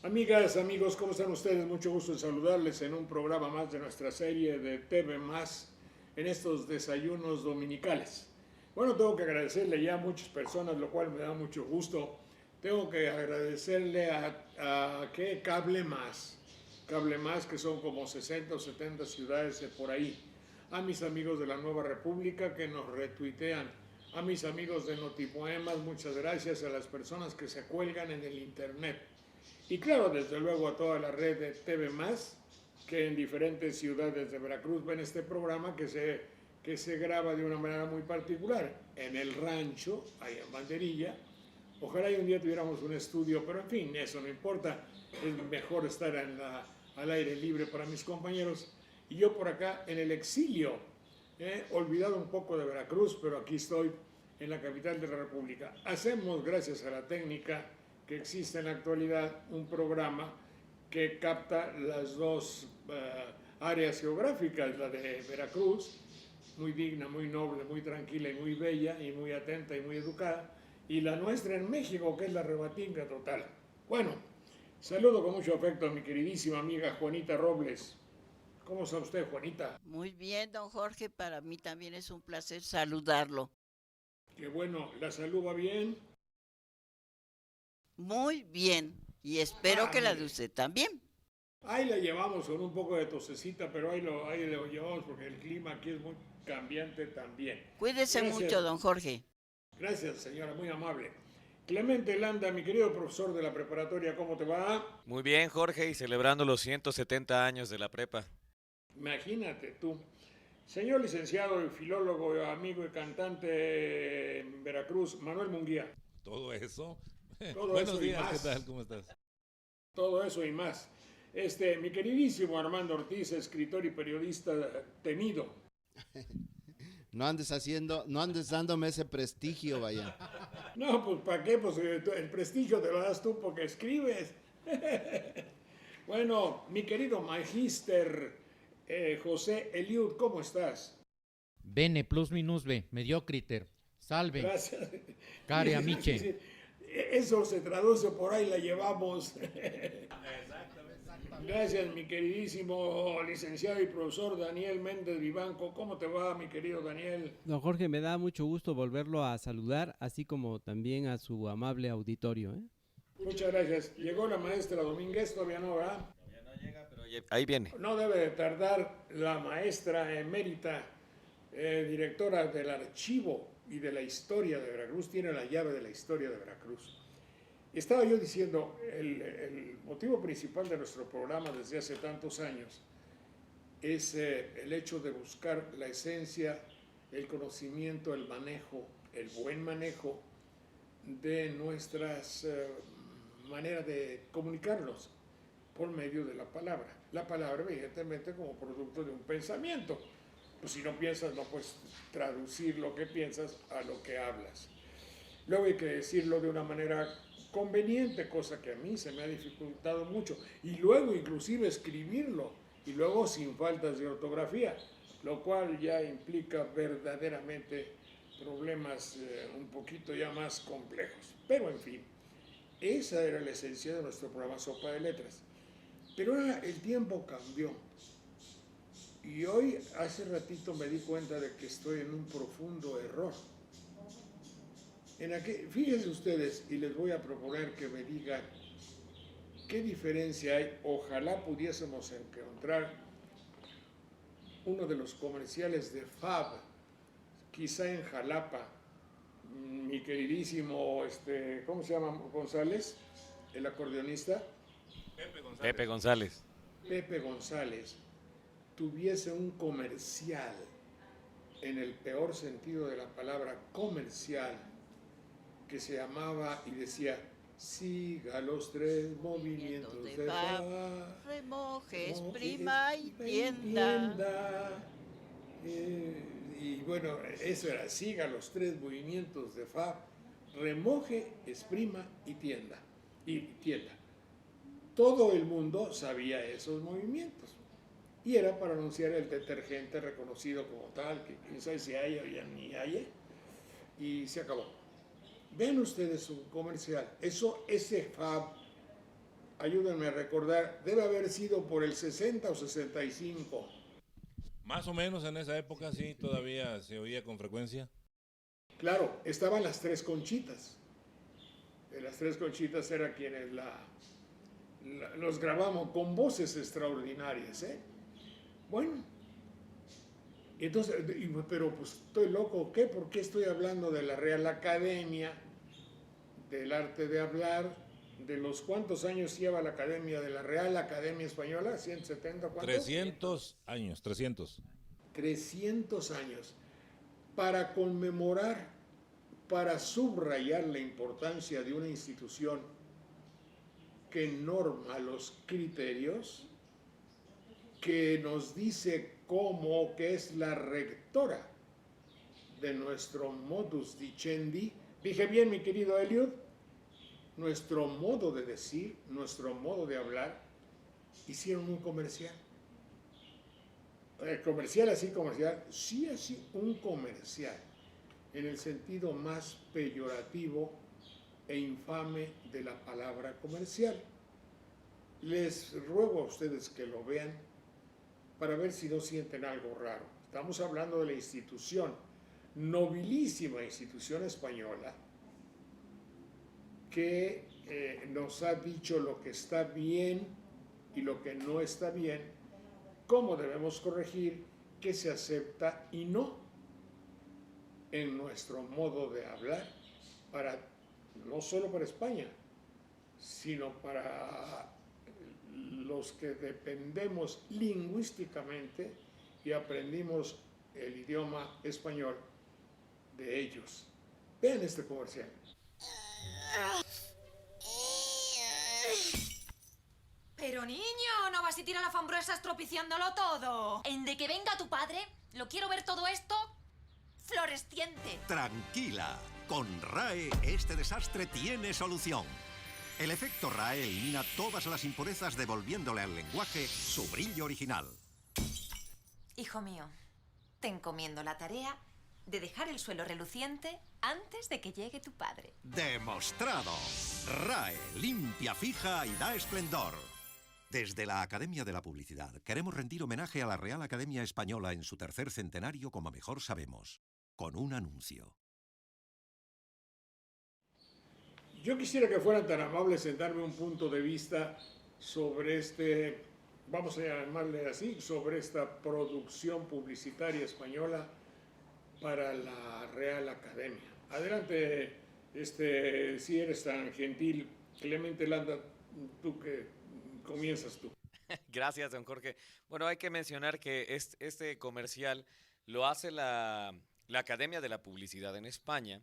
Amigas, amigos, ¿cómo están ustedes? Mucho gusto en saludarles en un programa más de nuestra serie de TV Más en estos desayunos dominicales. Bueno, tengo que agradecerle ya a muchas personas, lo cual me da mucho gusto. Tengo que agradecerle a ¿qué? Cable Más, que son como 60 o 70 ciudades de por ahí. A mis amigos de la Nueva República que nos retuitean. A mis amigos de Notipoemas, muchas gracias a las personas que se cuelgan en el internet. Y claro, desde luego a toda la red de TV Más, que en diferentes ciudades de Veracruz ven este programa que se graba de una manera muy particular. En el rancho, ahí en Banderilla. Ojalá y un día tuviéramos un estudio, pero en fin, eso no importa. Es mejor estar al aire libre para mis compañeros. Y yo por acá en el exilio, olvidado un poco de Veracruz, pero aquí estoy en la capital de la República. Hacemos, gracias a la técnica que existe en la actualidad, un programa que capta las dos áreas geográficas, la de Veracruz, muy digna, muy noble, muy tranquila y muy bella y muy atenta y muy educada, y la nuestra en México, que es la rebatinga total. Bueno, saludo con mucho afecto a mi queridísima amiga Juanita Robles. ¿Cómo está usted, Juanita? Muy bien, don Jorge, para mí también es un placer saludarlo. Qué bueno, ¿la salud va bien? Muy bien, y espero Ah, que la de mire, usted también. ahí la llevamos con un poco de tosecita, pero ahí lo llevamos porque el clima aquí es muy cambiante también. Cuídese Gracias, mucho, don Jorge. gracias señora, muy amable. Clemente Landa, mi querido profesor de la preparatoria, ¿cómo te va? Muy bien, Jorge, y celebrando los 170 años de la prepa. Imagínate tú. Señor licenciado y filólogo, amigo y cantante en Veracruz, Manuel Munguía. Todo eso. Todo Buenos eso y días, ¿qué más. tal? ¿Cómo estás? Todo eso y más. Mi queridísimo Armando Ortiz, escritor y periodista temido. No andes dándome ese prestigio, vaya. No, pues ¿para qué? Pues el prestigio te lo das tú porque escribes. Bueno, mi querido magíster José Eliud, ¿cómo estás? Bene plus minus be, mediocriter. Salve, Gracias. care amiche. Eso se traduce por ahí, la llevamos. Gracias, mi queridísimo licenciado y profesor Daniel Méndez Vivanco. ¿Cómo te va, mi querido Daniel? Don Jorge, me da mucho gusto volverlo a saludar, así como también a su amable auditorio, ¿eh? Muchas gracias. Llegó la maestra Domínguez, todavía no, ¿verdad? Ya no llega, pero ahí viene. No debe de tardar la maestra emérita, directora del archivo y de la historia de Veracruz, tiene la llave de la historia de Veracruz. Estaba yo diciendo, el motivo principal de nuestro programa desde hace tantos años es el hecho de buscar la esencia, el conocimiento, el manejo, el buen manejo de nuestras maneras de comunicarnos por medio de la palabra. La palabra, evidentemente, como producto de un pensamiento. Pues si no piensas, no puedes traducir lo que piensas a lo que hablas. Luego hay que decirlo de una manera conveniente, cosa que a mí se me ha dificultado mucho. Y luego inclusive escribirlo, y luego sin faltas de ortografía, lo cual ya implica verdaderamente problemas un poquito ya más complejos. Pero en fin, esa era la esencia de nuestro programa Sopa de Letras. Pero ahora el tiempo cambió. Y hoy, hace ratito, me di cuenta de que estoy en un profundo error. Fíjense ustedes, y les voy a proponer que me digan qué diferencia hay. Ojalá pudiésemos encontrar uno de los comerciales de Fab, quizá en Jalapa. Mi queridísimo, ¿cómo se llama? González, el acordeonista. Pepe González. Pepe González tuviese un comercial, en el peor sentido de la palabra comercial, que se llamaba y decía: siga los tres movimientos de fa, Remoje, exprima y tienda. Y bueno, eso era: siga los tres movimientos de fa, remoje, exprima y tienda. Todo el mundo sabía esos movimientos. Y era para anunciar el detergente reconocido como tal, que quién sabe si haya o ya ni haya. Y se acabó. Ven ustedes un comercial. Ese Fab ayúdenme a recordar, debe haber sido por el 60 o 65. Más o menos en esa época sí, todavía se oía con frecuencia. Claro, estaban las Tres Conchitas. Las Tres Conchitas eran quienes los grabamos con voces extraordinarias, ¿eh? Bueno, entonces, pero pues estoy loco, ¿o qué? ¿Por qué estoy hablando de la Real Academia del Arte de Hablar? ¿De los cuántos años lleva la Academia de la Real Academia Española? ¿170? ¿Cuántos? 300 años, 300. 300 años. Para conmemorar, para subrayar la importancia de una institución que norma los criterios, que nos dice cómo, que es la rectora de nuestro modus dicendi. ¿Dije bien, mi querido Eliud? Nuestro modo de decir, nuestro modo de hablar. Hicieron un comercial. Comercial, sí, así, un comercial, en el sentido más peyorativo e infame de la palabra comercial. Les ruego a ustedes que lo vean para ver si no sienten algo raro. Estamos hablando de la institución, nobilísima institución española, que nos ha dicho lo que está bien y lo que no está bien, cómo debemos corregir, qué se acepta y no en nuestro modo de hablar, no solo para España, sino para los que dependemos lingüísticamente y aprendimos el idioma español de ellos. Vean este comercial. Pero niño, no vas a tirar la fambruesa estropiciándolo todo. En de que venga tu padre, lo quiero ver todo esto floresciente. Tranquila, con RAE este desastre tiene solución. El efecto RAE elimina todas las impurezas devolviéndole al lenguaje su brillo original. Hijo mío, te encomiendo la tarea de dejar el suelo reluciente antes de que llegue tu padre. ¡Demostrado! RAE limpia, fija y da esplendor. Desde la Academia de la Publicidad queremos rendir homenaje a la Real Academia Española en su 3er centenario como mejor sabemos, con un anuncio. Yo quisiera que fueran tan amables en darme un punto de vista sobre vamos a llamarle así, sobre esta producción publicitaria española para la Real Academia. Adelante, si eres tan gentil, Clemente Landa, tú que comienzas tú. Gracias, don Jorge. Bueno, hay que mencionar que este comercial lo hace la Academia de la Publicidad en España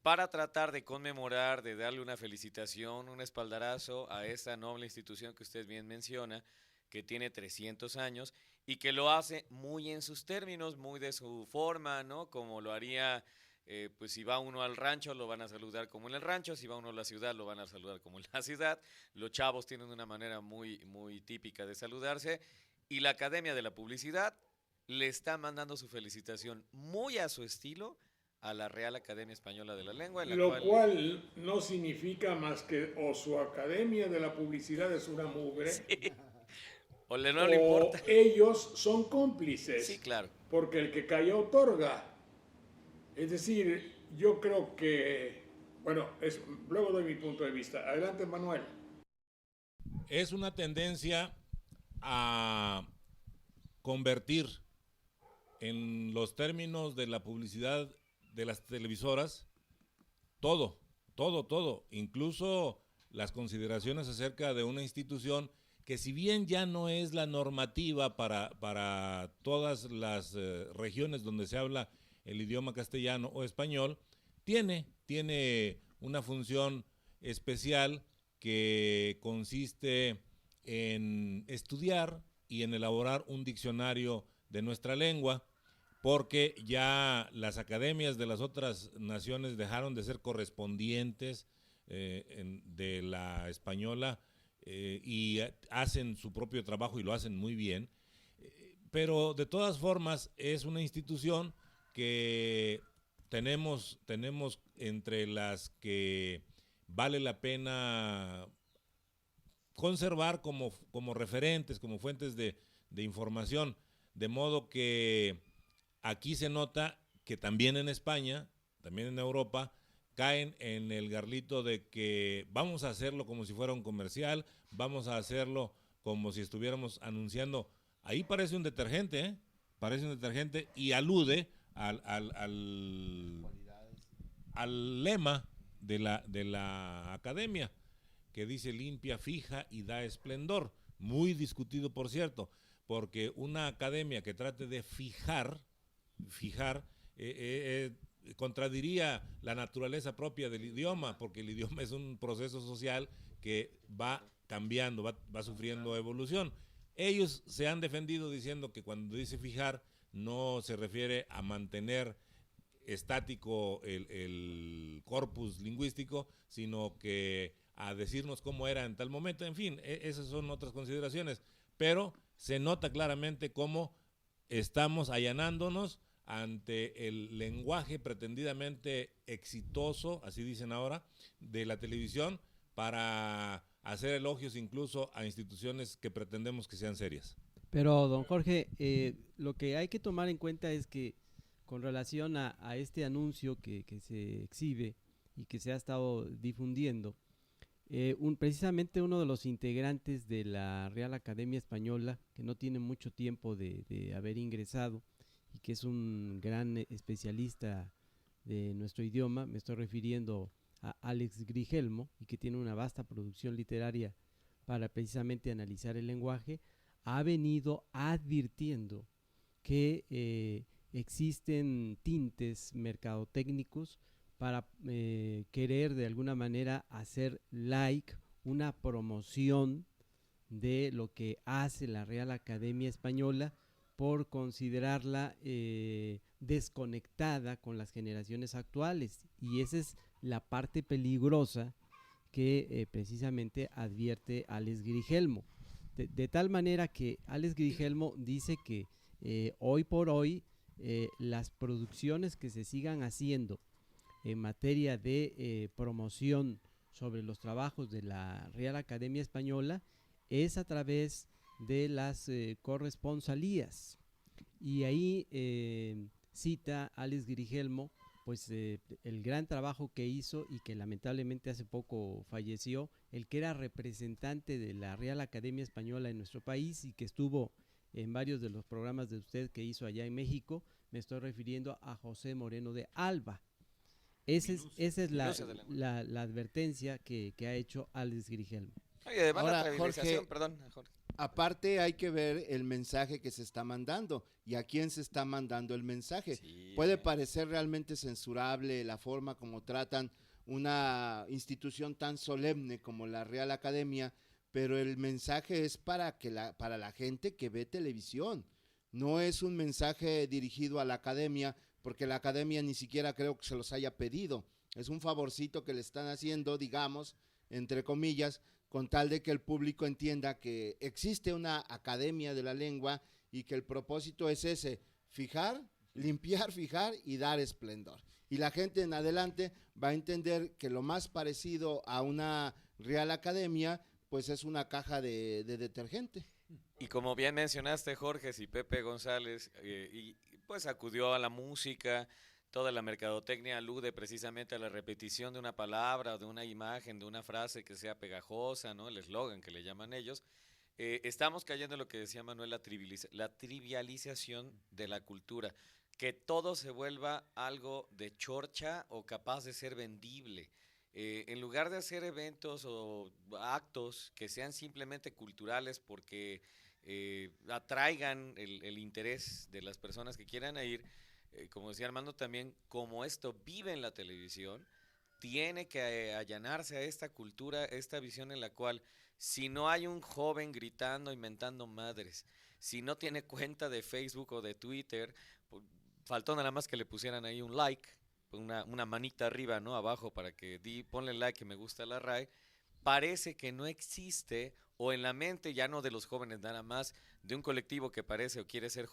para tratar de conmemorar, de darle una felicitación, un espaldarazo a esa noble institución que usted bien menciona, que tiene 300 años y que lo hace muy en sus términos, muy de su forma, ¿no? Como lo haría, pues si va uno al rancho lo van a saludar como en el rancho, si va uno a la ciudad lo van a saludar como en la ciudad. Los chavos tienen una manera muy, muy típica de saludarse y la Academia de la Publicidad le está mandando su felicitación muy a su estilo a la Real Academia Española de la Lengua. Lo cual no significa más que o su Academia de la Publicidad es una mugre, sí. O no le importa. Ellos son cómplices. Sí, claro. Porque el que calla otorga. Es decir, yo creo que, bueno, luego doy mi punto de vista. Adelante, Manuel. Es una tendencia a convertir en los términos de la publicidad de las televisoras todo, incluso las consideraciones acerca de una institución que si bien ya no es la normativa para todas las regiones donde se habla el idioma castellano o español, tiene una función especial que consiste en estudiar y en elaborar un diccionario de nuestra lengua, porque ya las academias de las otras naciones dejaron de ser correspondientes de la española y hacen su propio trabajo y lo hacen muy bien, pero de todas formas es una institución que tenemos entre las que vale la pena conservar como referentes, como fuentes de información, de modo que aquí se nota que también en España, también en Europa, caen en el garlito de que vamos a hacerlo como si fuera un comercial, vamos a hacerlo como si estuviéramos anunciando. Ahí parece un detergente, ¿eh? Parece un detergente y alude al lema de la academia, que dice limpia, fija y da esplendor. Muy discutido, por cierto, porque una academia que trate de fijar, contradiría la naturaleza propia del idioma, porque el idioma es un proceso social que va cambiando, va sufriendo evolución. Ellos se han defendido diciendo que cuando dice fijar no se refiere a mantener estático el corpus lingüístico, sino que a decirnos cómo era en tal momento. En fin, esas son otras consideraciones, pero se nota claramente cómo estamos allanándonos ante el lenguaje pretendidamente exitoso, así dicen ahora, de la televisión para hacer elogios incluso a instituciones que pretendemos que sean serias. Pero, don Jorge, lo que hay que tomar en cuenta es que con relación a este anuncio que se exhibe y que se ha estado difundiendo, precisamente uno de los integrantes de la Real Academia Española, que no tiene mucho tiempo de haber ingresado y que es un gran especialista de nuestro idioma, me estoy refiriendo a Alex Grigelmo, y que tiene una vasta producción literaria para precisamente analizar el lenguaje, ha venido advirtiendo que existen tintes mercadotécnicos para querer de alguna manera hacer una promoción de lo que hace la Real Academia Española por considerarla desconectada con las generaciones actuales, y esa es la parte peligrosa que precisamente advierte Alex Grigelmo, de tal manera que Alex Grigelmo dice que hoy por hoy las producciones que se sigan haciendo en materia de promoción sobre los trabajos de la Real Academia Española es a través de las corresponsalías, y ahí cita Alex Grigelmo pues el gran trabajo que hizo y que lamentablemente hace poco falleció, el que era representante de la Real Academia Española en nuestro país y que estuvo en varios de los programas de usted que hizo allá en México. Me estoy refiriendo a José Moreno de Alba. Esa es la advertencia que ha hecho Alex Grigelmo. Oye, Ahora, Jorge, perdón, Jorge. Aparte hay que ver el mensaje que se está mandando y a quién se está mandando el mensaje. Sí, puede parecer realmente censurable la forma como tratan una institución tan solemne como la Real Academia, pero el mensaje es para la gente que ve televisión. No es un mensaje dirigido a la academia, porque la academia ni siquiera creo que se los haya pedido. Es un favorcito que le están haciendo, digamos, entre comillas, con tal de que el público entienda que existe una academia de la lengua y que el propósito es ese: fijar, limpiar, fijar y dar esplendor. Y la gente en adelante va a entender que lo más parecido a una Real Academia pues es una caja de detergente. Y como bien mencionaste, Jorge, si Pepe González pues acudió a la música, toda la mercadotecnia alude precisamente a la repetición de una palabra o de una imagen, de una frase que sea pegajosa, ¿no? El eslogan que le llaman ellos. Estamos cayendo en lo que decía Manuel, la trivialización de la cultura, que todo se vuelva algo de chorcha o capaz de ser vendible. En lugar de hacer eventos o actos que sean simplemente culturales porque atraigan el interés de las personas que quieran ir, como decía Armando también, como esto vive en la televisión, tiene que allanarse a esta cultura, esta visión en la cual si no hay un joven gritando, inventando madres, si no tiene cuenta de Facebook o de Twitter, pues, faltó nada más que le pusieran ahí un like, una manita arriba, ¿no? Abajo para que ponle like que me gusta la RAE, parece que no existe, o en la mente ya no de los jóvenes nada más, de un colectivo que parece o quiere ser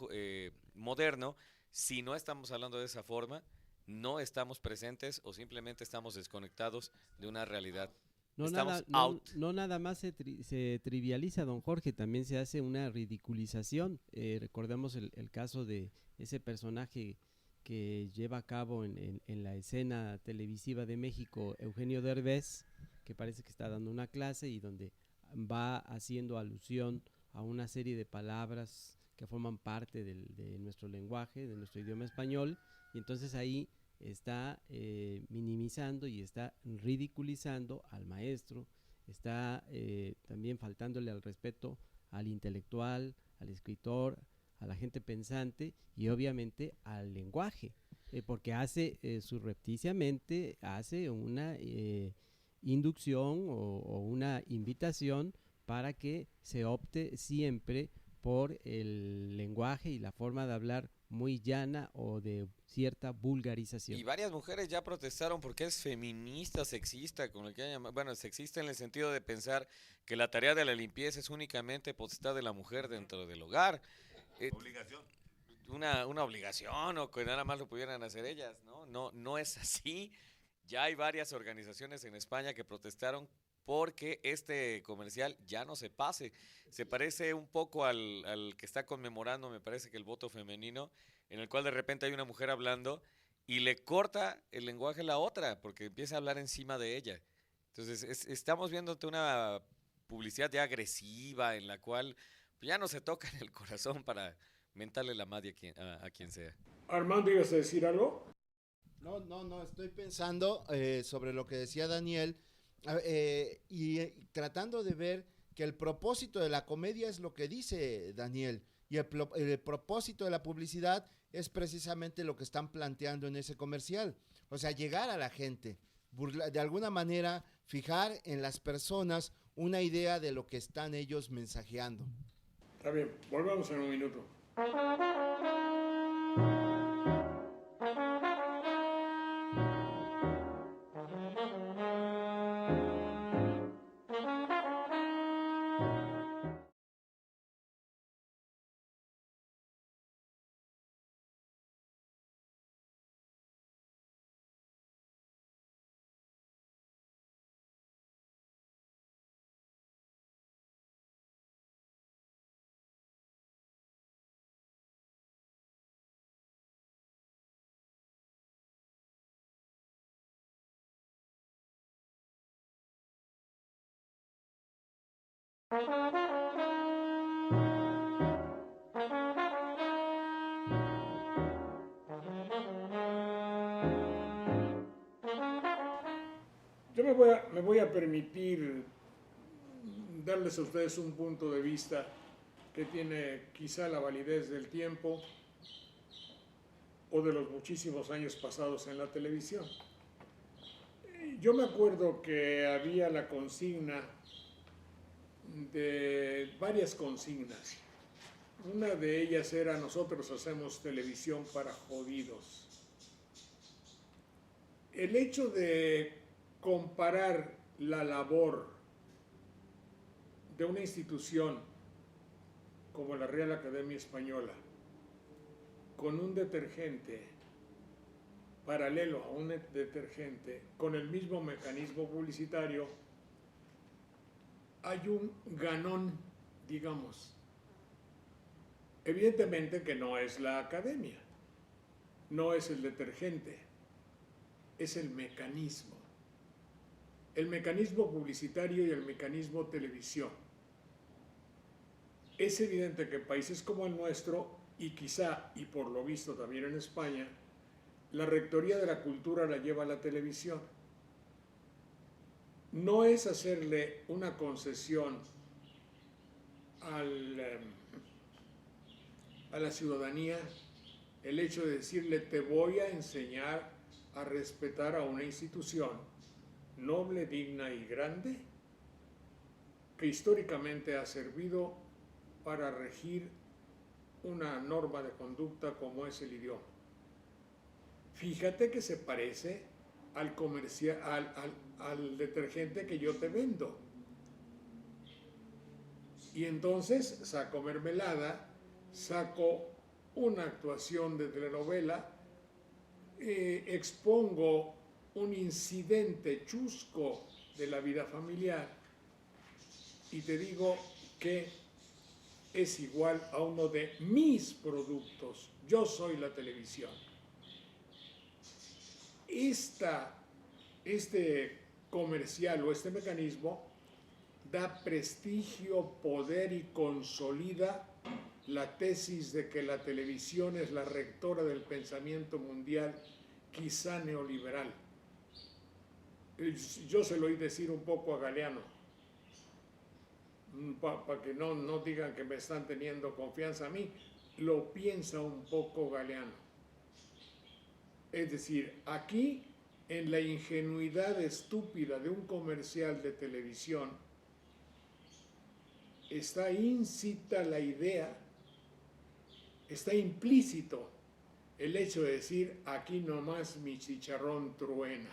moderno. Si no estamos hablando de esa forma, no estamos presentes o simplemente estamos desconectados de una realidad estamos out. No nada más se trivializa, don Jorge, también se hace una ridiculización. Recordemos el caso de ese personaje que lleva a cabo en la escena televisiva de México, Eugenio Derbez, que parece que está dando una clase y donde va haciendo alusión a una serie de palabras que forman parte de nuestro lenguaje, de nuestro idioma español, y entonces ahí está minimizando y está ridiculizando al maestro, está también faltándole al respeto al intelectual, al escritor, a la gente pensante y obviamente al lenguaje, porque hace surrepticiamente, hace una inducción o una invitación para que se opte siempre por el lenguaje y la forma de hablar muy llana o de cierta vulgarización. Y varias mujeres ya protestaron porque es feminista, sexista, con lo que llaman, bueno, sexista en el sentido de pensar que la tarea de la limpieza es únicamente potestad de la mujer dentro del hogar. Obligación. Una obligación o que nada más lo pudieran hacer ellas, ¿no? No es así. Ya hay varias organizaciones en España que protestaron porque este comercial ya no se pase. Se parece un poco al que está conmemorando, me parece que el voto femenino, en el cual de repente hay una mujer hablando y le corta el lenguaje a la otra porque empieza a hablar encima de ella. Entonces estamos viendo una publicidad ya agresiva en la cual ya no se toca en el corazón para mentarle la madre a quien sea. Armando, ¿ibas a decir algo? No, estoy pensando sobre lo que decía Daniel y tratando de ver que el propósito de la comedia es lo que dice Daniel y el propósito de la publicidad es precisamente lo que están planteando en ese comercial, o sea, llegar a la gente, de alguna manera fijar en las personas una idea de lo que están ellos mensajeando. Está bien, volvamos en un minuto. Yo me voy a permitir darles a ustedes un punto de vista que tiene quizá la validez del tiempo o de los muchísimos años pasados en la televisión. Yo me acuerdo que había la consigna de varias consignas. Una de ellas era: nosotros hacemos televisión para jodidos. El hecho de comparar la labor de una institución como la Real Academia Española con un detergente, paralelo a un detergente, con el mismo mecanismo publicitario, hay un ganón, digamos. Evidentemente que no es la academia, no es el detergente, es el mecanismo. El mecanismo publicitario y el mecanismo televisión. Es evidente que en países como el nuestro, y quizá, y por lo visto también en España, la rectoría de la cultura la lleva la televisión. No es hacerle una concesión a la ciudadanía el hecho de decirle: te voy a enseñar a respetar a una institución noble, digna y grande que históricamente ha servido para regir una norma de conducta como es el idioma. Fíjate que se parece al al detergente que yo te vendo. Y entonces saco mermelada, saco una actuación de telenovela, expongo un incidente chusco de la vida familiar y te digo que es igual a uno de mis productos. Yo soy la televisión. Este comercial o este mecanismo da prestigio, poder y consolida la tesis de que la televisión es la rectora del pensamiento mundial, quizá neoliberal. Yo se lo oí decir un poco a Galeano, para que no digan que me están teniendo confianza a mí, lo piensa un poco Galeano. Es decir, aquí, en la ingenuidad estúpida de un comercial de televisión, está íncita la idea, está implícito el hecho de decir, aquí nomás mi chicharrón truena.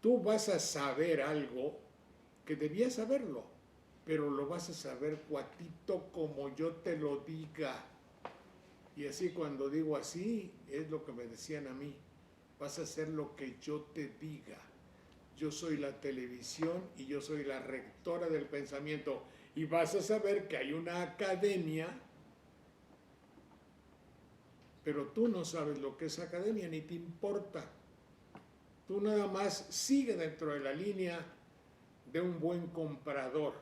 Tú vas a saber algo que debías saberlo, pero lo vas a saber cuatito como yo te lo diga. Y así cuando digo así, es lo que me decían a mí, vas a hacer lo que yo te diga. Yo soy la televisión y yo soy la rectora del pensamiento. Y vas a saber que hay una academia, pero tú no sabes lo que es academia, ni te importa. Tú nada más sigue dentro de la línea de un buen comprador,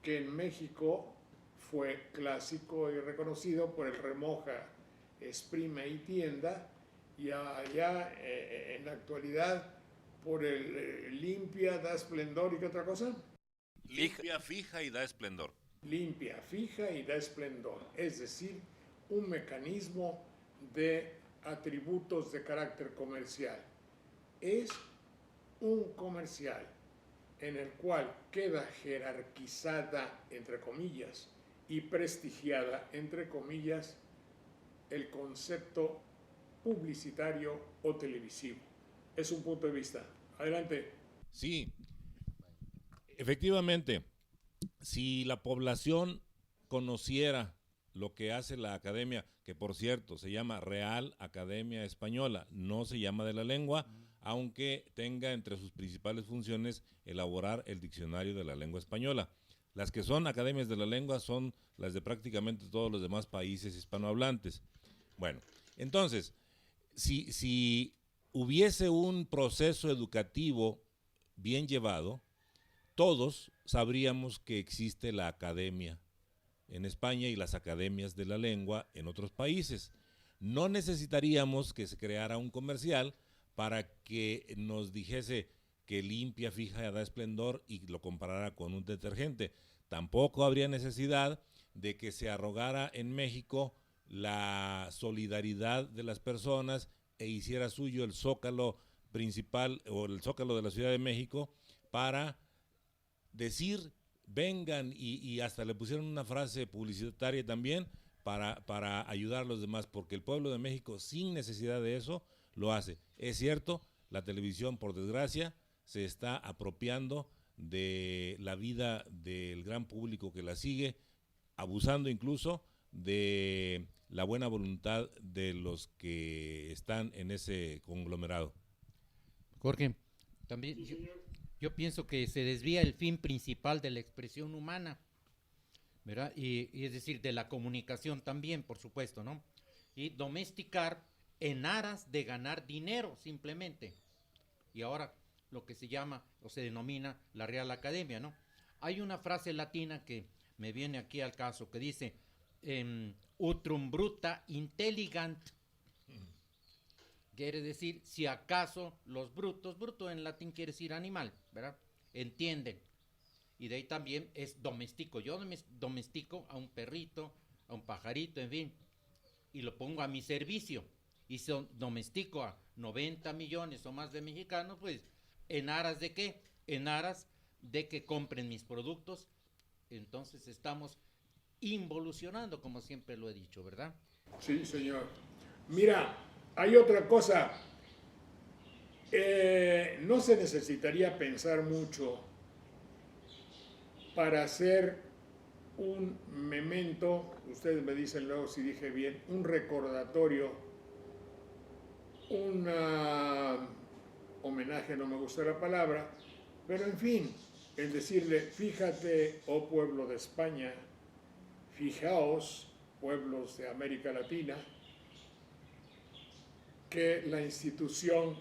que en México fue clásico y reconocido por el remoja, exprime y tienda, y allá en la actualidad por el limpia, da esplendor y qué otra cosa. Limpia, fija y da esplendor. Limpia, fija y da esplendor. Es decir, un mecanismo de atributos de carácter comercial. Es un comercial en el cual queda jerarquizada, entre comillas, y prestigiada, entre comillas, el concepto publicitario o televisivo. Es un punto de vista. Adelante. Sí, efectivamente, si la población conociera lo que hace la academia, que por cierto se llama Real Academia Española, no se llama de la lengua, aunque tenga entre sus principales funciones elaborar el diccionario de la lengua española. Las que son academias de la lengua son las de prácticamente todos los demás países hispanohablantes. Bueno, entonces, si hubiese un proceso educativo bien llevado, todos sabríamos que existe la academia en España y las academias de la lengua en otros países. No necesitaríamos que se creara un comercial para que nos dijese que limpia, fija, da esplendor y lo comparara con un detergente. Tampoco habría necesidad de que se arrogara en México la solidaridad de las personas e hiciera suyo el zócalo principal o el zócalo de la Ciudad de México para decir vengan y hasta le pusieron una frase publicitaria también para ayudar a los demás, porque el pueblo de México sin necesidad de eso lo hace. Es cierto, la televisión por desgracia se está apropiando de la vida del gran público que la sigue, abusando incluso de la buena voluntad de los que están en ese conglomerado. Jorge, también yo pienso que se desvía el fin principal de la expresión humana, ¿verdad? Y es decir, de la comunicación también, por supuesto, ¿no? Y domesticar en aras de ganar dinero, simplemente. Y ahora lo que se llama o se denomina la Real Academia, ¿no? Hay una frase latina que me viene aquí al caso, que dice, utrum bruta intelligant. Quiere decir, si acaso los brutos, bruto en latín quiere decir animal, ¿verdad? Entienden. Y de ahí también es domestico. Yo domestico a un perrito, a un pajarito, en fin, y lo pongo a mi servicio. Y si domestico a 90 millones o más de mexicanos, pues, ¿en aras de qué? En aras de que compren mis productos. Entonces estamos involucionando, como siempre lo he dicho, ¿verdad? Sí, señor. Mira, hay otra cosa. No se necesitaría pensar mucho para hacer un memento, ustedes me dicen luego si dije bien, un recordatorio, un homenaje, no me gusta la palabra, Pero en fin, el decirle, fíjate, oh pueblo de España, fijaos, pueblos de América Latina, que la institución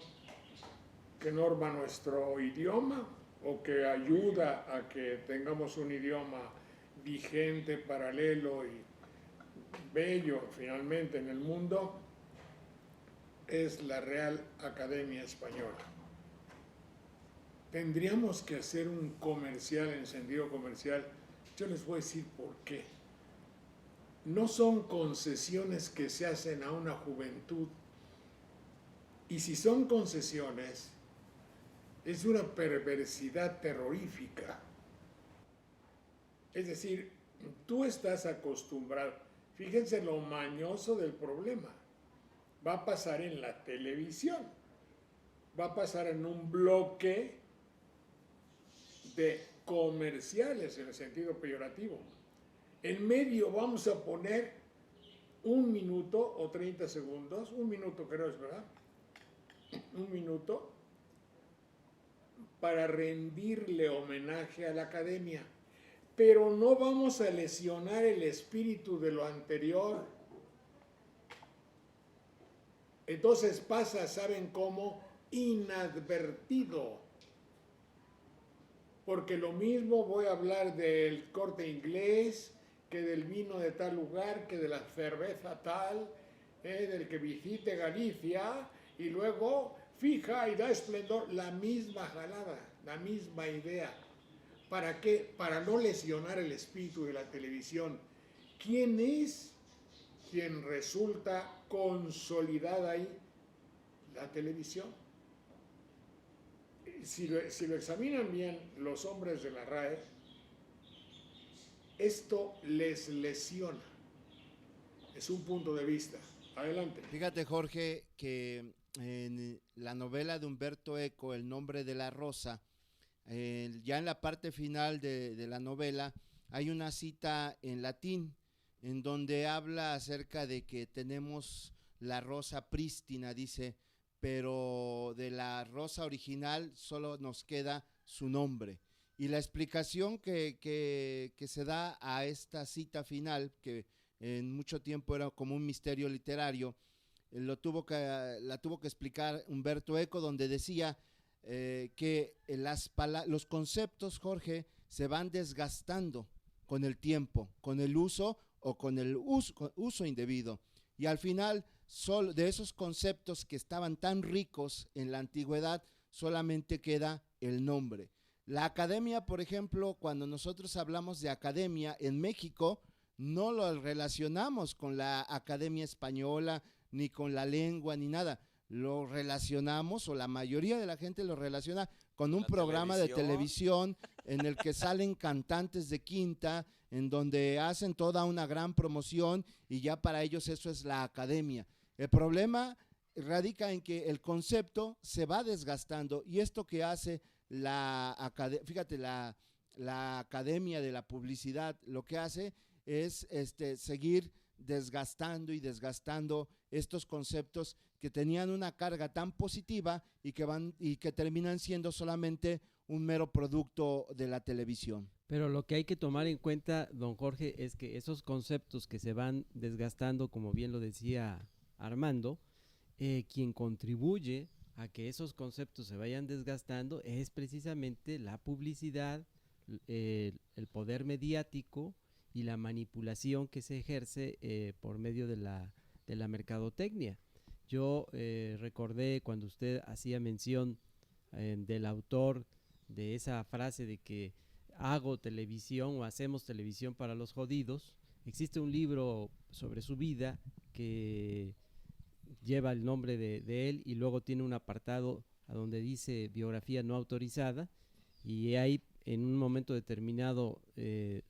que norma nuestro idioma o que ayuda a que tengamos un idioma vigente, paralelo y bello finalmente en el mundo, es la Real Academia Española. Tendríamos que hacer un comercial, en sentido comercial. Yo les voy a decir por qué. No son concesiones que se hacen a una juventud. Y si son concesiones, es una perversidad terrorífica. Es decir, tú estás acostumbrado. Fíjense lo mañoso del problema. Va a pasar en la televisión. Va a pasar en un bloque de comerciales en el sentido peyorativo. En medio vamos a poner 1 minuto o 30 segundos, 1 minuto creo es verdad, 1 minuto para rendirle homenaje a la academia. Pero no vamos a lesionar el espíritu de lo anterior. Entonces pasa, ¿saben cómo? Inadvertido. Porque lo mismo voy a hablar del Corte Inglés, que del vino de tal lugar, que de la cerveza tal, del que visite Galicia, y luego fija y da esplendor, la misma jalada, la misma idea. ¿Para qué? Para no lesionar el espíritu de la televisión. ¿Quién es quien resulta consolidada ahí? La televisión. Si lo examinan bien los hombres de la RAE, esto les lesiona. Es un punto de vista. Adelante. Fíjate, Jorge, que en la novela de Humberto Eco, El nombre de la rosa, ya en la parte final de la novela hay una cita en latín en donde habla acerca de que tenemos la rosa prístina, dice, pero de la rosa original solo nos queda su nombre. Y la explicación que se da a esta cita final, que en mucho tiempo era como un misterio literario, la tuvo que explicar Humberto Eco, donde decía que los conceptos, Jorge, se van desgastando con el tiempo, con el uso o con el uso indebido. Y al final, solo de esos conceptos que estaban tan ricos en la antigüedad, solamente queda el nombre. La academia, por ejemplo, cuando nosotros hablamos de academia en México, no lo relacionamos con la Academia Española, ni con la lengua, ni nada. Lo relacionamos, o la mayoría de la gente lo relaciona con un programa de televisión en el que salen cantantes de quinta, en donde hacen toda una gran promoción y ya para ellos eso es la academia. El problema radica en que el concepto se va desgastando y esto que hace la academia de la publicidad, lo que hace es seguir desgastando y desgastando estos conceptos que tenían una carga tan positiva y que terminan siendo solamente un mero producto de la televisión. Pero lo que hay que tomar en cuenta, don Jorge, es que esos conceptos que se van desgastando, como bien lo decía Armando, quien contribuye a que esos conceptos se vayan desgastando es precisamente la publicidad, el poder mediático y la manipulación que se ejerce por medio de la mercadotecnia. Yo recordé cuando usted hacía mención del autor de esa frase de que hago televisión o hacemos televisión para los jodidos. Existe un libro sobre su vida que lleva el nombre de él y luego tiene un apartado a donde dice biografía no autorizada, y hay en un momento determinado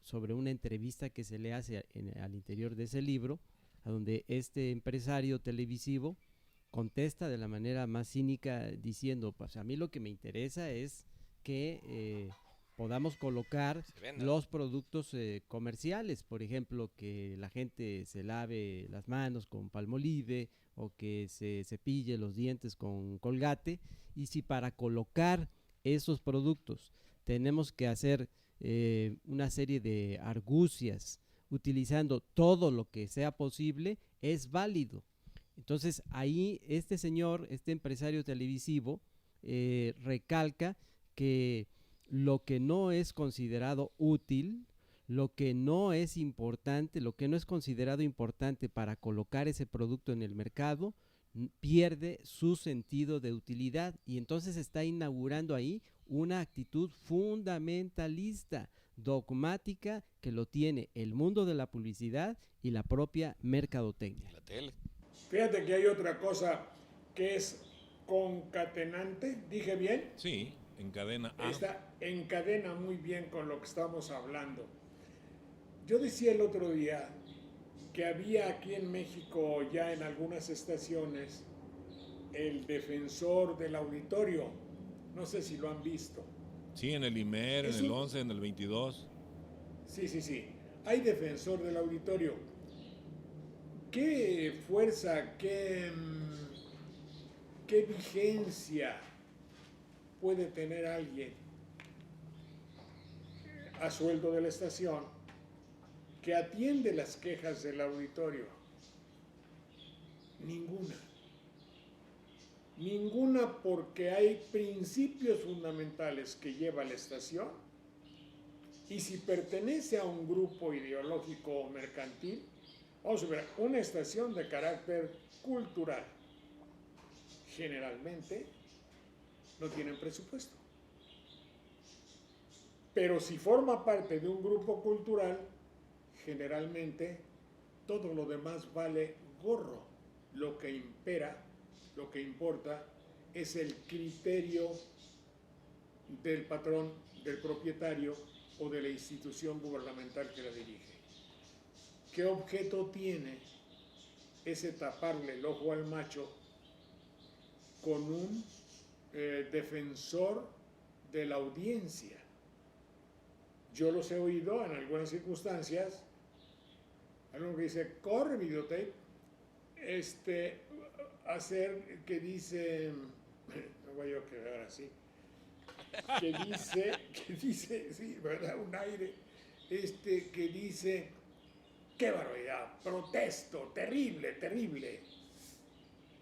sobre una entrevista que se le hace al interior de ese libro, a donde este empresario televisivo contesta de la manera más cínica diciendo, pues a mí lo que me interesa es que podamos colocar los productos comerciales, por ejemplo, que la gente se lave las manos con Palmolive o que se cepille los dientes con Colgate, y si para colocar esos productos. Tenemos que hacer una serie de argucias utilizando todo lo que sea posible, es válido. Entonces ahí este señor, este empresario televisivo, recalca que lo que no es considerado útil, lo que no es importante, lo que no es considerado importante para colocar ese producto en el mercado, pierde su sentido de utilidad, y entonces está inaugurando ahí una actitud fundamentalista, dogmática, que lo tiene el mundo de la publicidad y la propia mercadotecnia. La tele. Fíjate que hay otra cosa que es concatenante, ¿dije bien? Sí, encadena a. Encadena muy bien con lo que estamos hablando. Yo decía el otro día que había aquí en México ya en algunas estaciones el defensor del auditorio. No sé si lo han visto. Sí, en el IMER, en el 11, en el 22. Sí. Hay defensor del auditorio. ¿Qué fuerza, qué vigencia puede tener alguien a sueldo de la estación que atiende las quejas del auditorio? Ninguna, porque hay principios fundamentales que lleva la estación, y si pertenece a un grupo ideológico o mercantil, vamos a ver, una estación de carácter cultural generalmente no tienen presupuesto. Pero si forma parte de un grupo cultural, generalmente todo lo demás vale gorro. Lo que impera, lo que importa, es el criterio del patrón, del propietario o de la institución gubernamental que la dirige. ¿Qué objeto tiene ese taparle el ojo al macho con un defensor de la audiencia? Yo los he oído en algunas circunstancias, algo que dice, corre videotape, hacer que dice, no voy yo a quedar así, que dice, sí, ¿verdad? Un aire, que dice, qué barbaridad, protesto, terrible.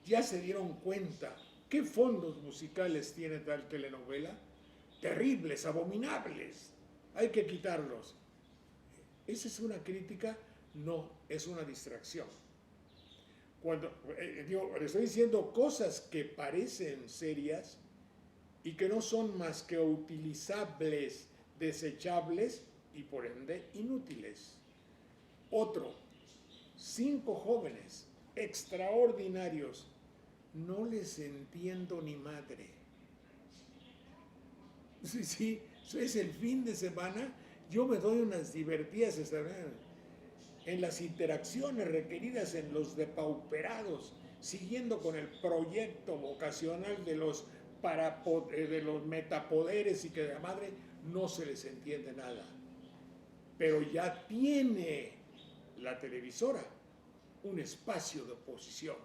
¿Ya se dieron cuenta qué fondos musicales tiene tal telenovela? Terribles, abominables, hay que quitarlos. ¿Esa es una crítica? No, es una distracción. Cuando le estoy diciendo cosas que parecen serias y que no son más que utilizables, desechables y por ende inútiles. Otro, 5 jóvenes extraordinarios, no les entiendo ni madre. Sí, es el fin de semana, yo me doy unas divertidas en las interacciones requeridas en los depauperados, siguiendo con el proyecto vocacional de los metapoderes, y que de la madre no se les entiende nada. Pero ya tiene la televisora un espacio de oposición.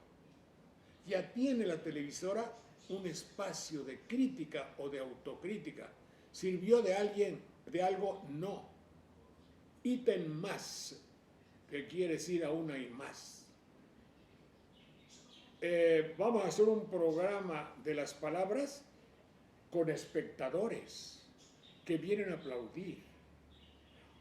Ya tiene la televisora un espacio de crítica o de autocrítica. ¿Sirvió de algo? No. Ítem más, que quiere decir aún hay más. Vamos a hacer un programa de las palabras con espectadores que vienen a aplaudir.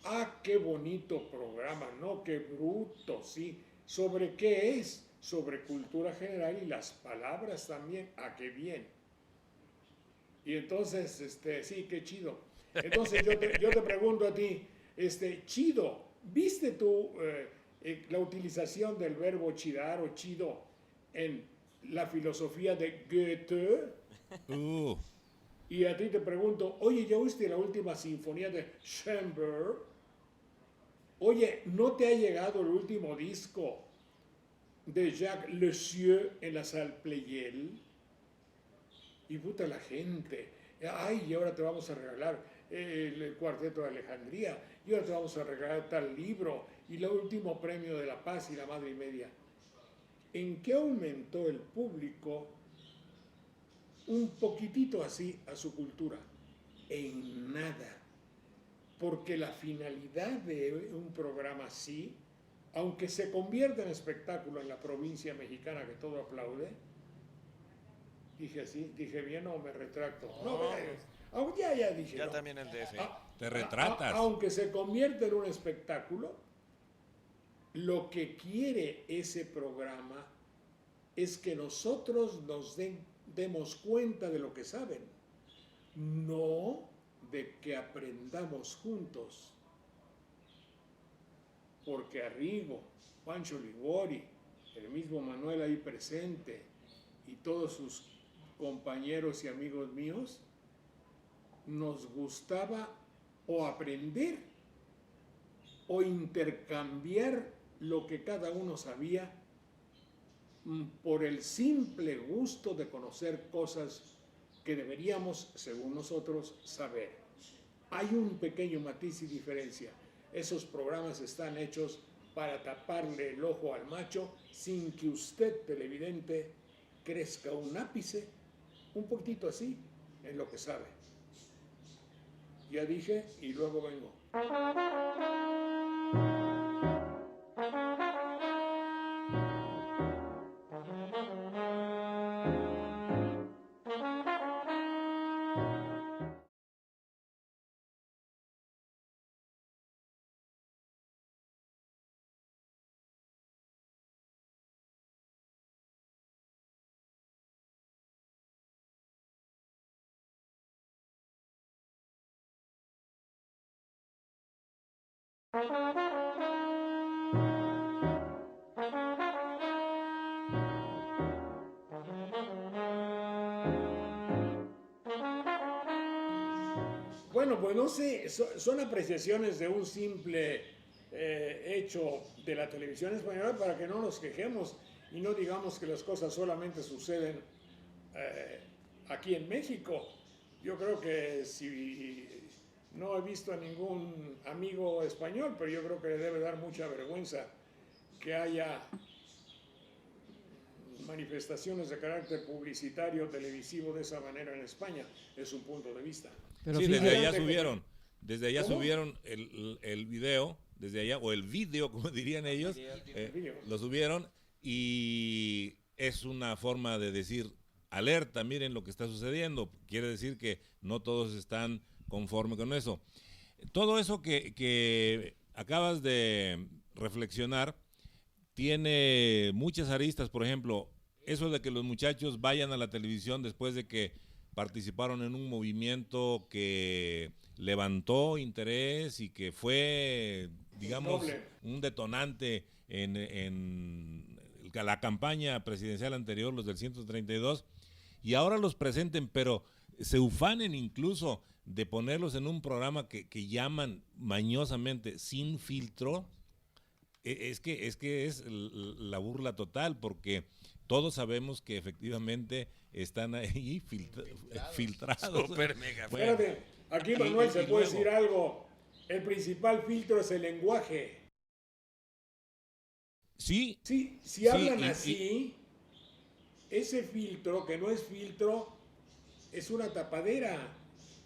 ¡Ah, qué bonito programa! No, qué bruto, sí. ¿Sobre qué es? Sobre cultura general y las palabras también. ¡Ah, qué bien! Y entonces, sí, qué chido. Entonces yo te pregunto a ti, chido, ¿viste tú la utilización del verbo chidar o chido en la filosofía de Goethe? Y a ti te pregunto, oye, ¿ya oíste la última sinfonía de Schoenberg? Oye, ¿no te ha llegado el último disco de Jacques Le Sieux en la Salle Pleyel? Y puta la gente, ay, y ahora te vamos a regalar el Cuarteto de Alejandría, y ahora te vamos a regalar tal libro, y el último premio de la paz y la madre y media. ¿En qué aumentó el público un poquitito así a su cultura? En nada. Porque la finalidad de un programa así, aunque se convierta en espectáculo en la provincia mexicana que todo aplaude, dije así, dije bien o me retracto. No, ya dije. Ya no. también el DF. Te retratas. Aunque se convierta en un espectáculo, lo que quiere ese programa es que nosotros nos demos cuenta de lo que saben, no de que aprendamos juntos. Porque Arrigo, Pancho Liguori, el mismo Manuel ahí presente y todos sus compañeros y amigos míos, nos gustaba o aprender o intercambiar lo que cada uno sabía por el simple gusto de conocer cosas que deberíamos, según nosotros, saber. Hay un pequeño matiz y diferencia. Esos programas están hechos para taparle el ojo al macho sin que usted, televidente, crezca un ápice, un poquitito así, en lo que sabe. Ya dije y luego vengo. Bueno, pues no sé, son apreciaciones de un simple hecho de la televisión española para que no nos quejemos y no digamos que las cosas solamente suceden aquí en México. Yo creo que si no he visto a ningún amigo español, pero yo creo que le debe dar mucha vergüenza que haya manifestaciones de carácter publicitario televisivo de esa manera en España. Es un punto de vista. Pero sí, fíjate, desde allá ¿Cómo? subieron el video, desde allá, o el video, como dirían ellos, lo subieron y es una forma de decir, alerta, miren lo que está sucediendo. Quiere decir que no todos están conformes con eso. Todo eso que acabas de reflexionar tiene muchas aristas. Por ejemplo, eso de que los muchachos vayan a la televisión después de que participaron en un movimiento que levantó interés y que fue, digamos, un detonante en la campaña presidencial anterior, los del 132, y ahora los presenten, pero se ufanen incluso de ponerlos en un programa que llaman mañosamente Sin Filtro. Es que es la burla total, porque todos sabemos que efectivamente están ahí filtrados. Super mega. Bueno, Espérate, aquí Manuel se puede decir algo. El principal filtro es el lenguaje. Sí. Sí, si hablan así, ese filtro, que no es filtro, es una tapadera.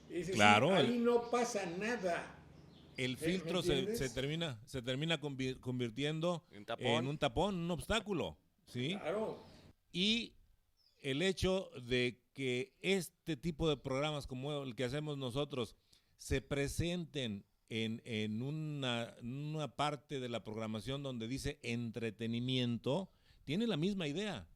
Es decir, Claro, ahí no pasa nada. El filtro se termina convirtiendo en un tapón, un obstáculo, ¿sí? Claro. Y el hecho de que este tipo de programas como el que hacemos nosotros se presenten en una parte de la programación donde dice entretenimiento, tiene la misma idea,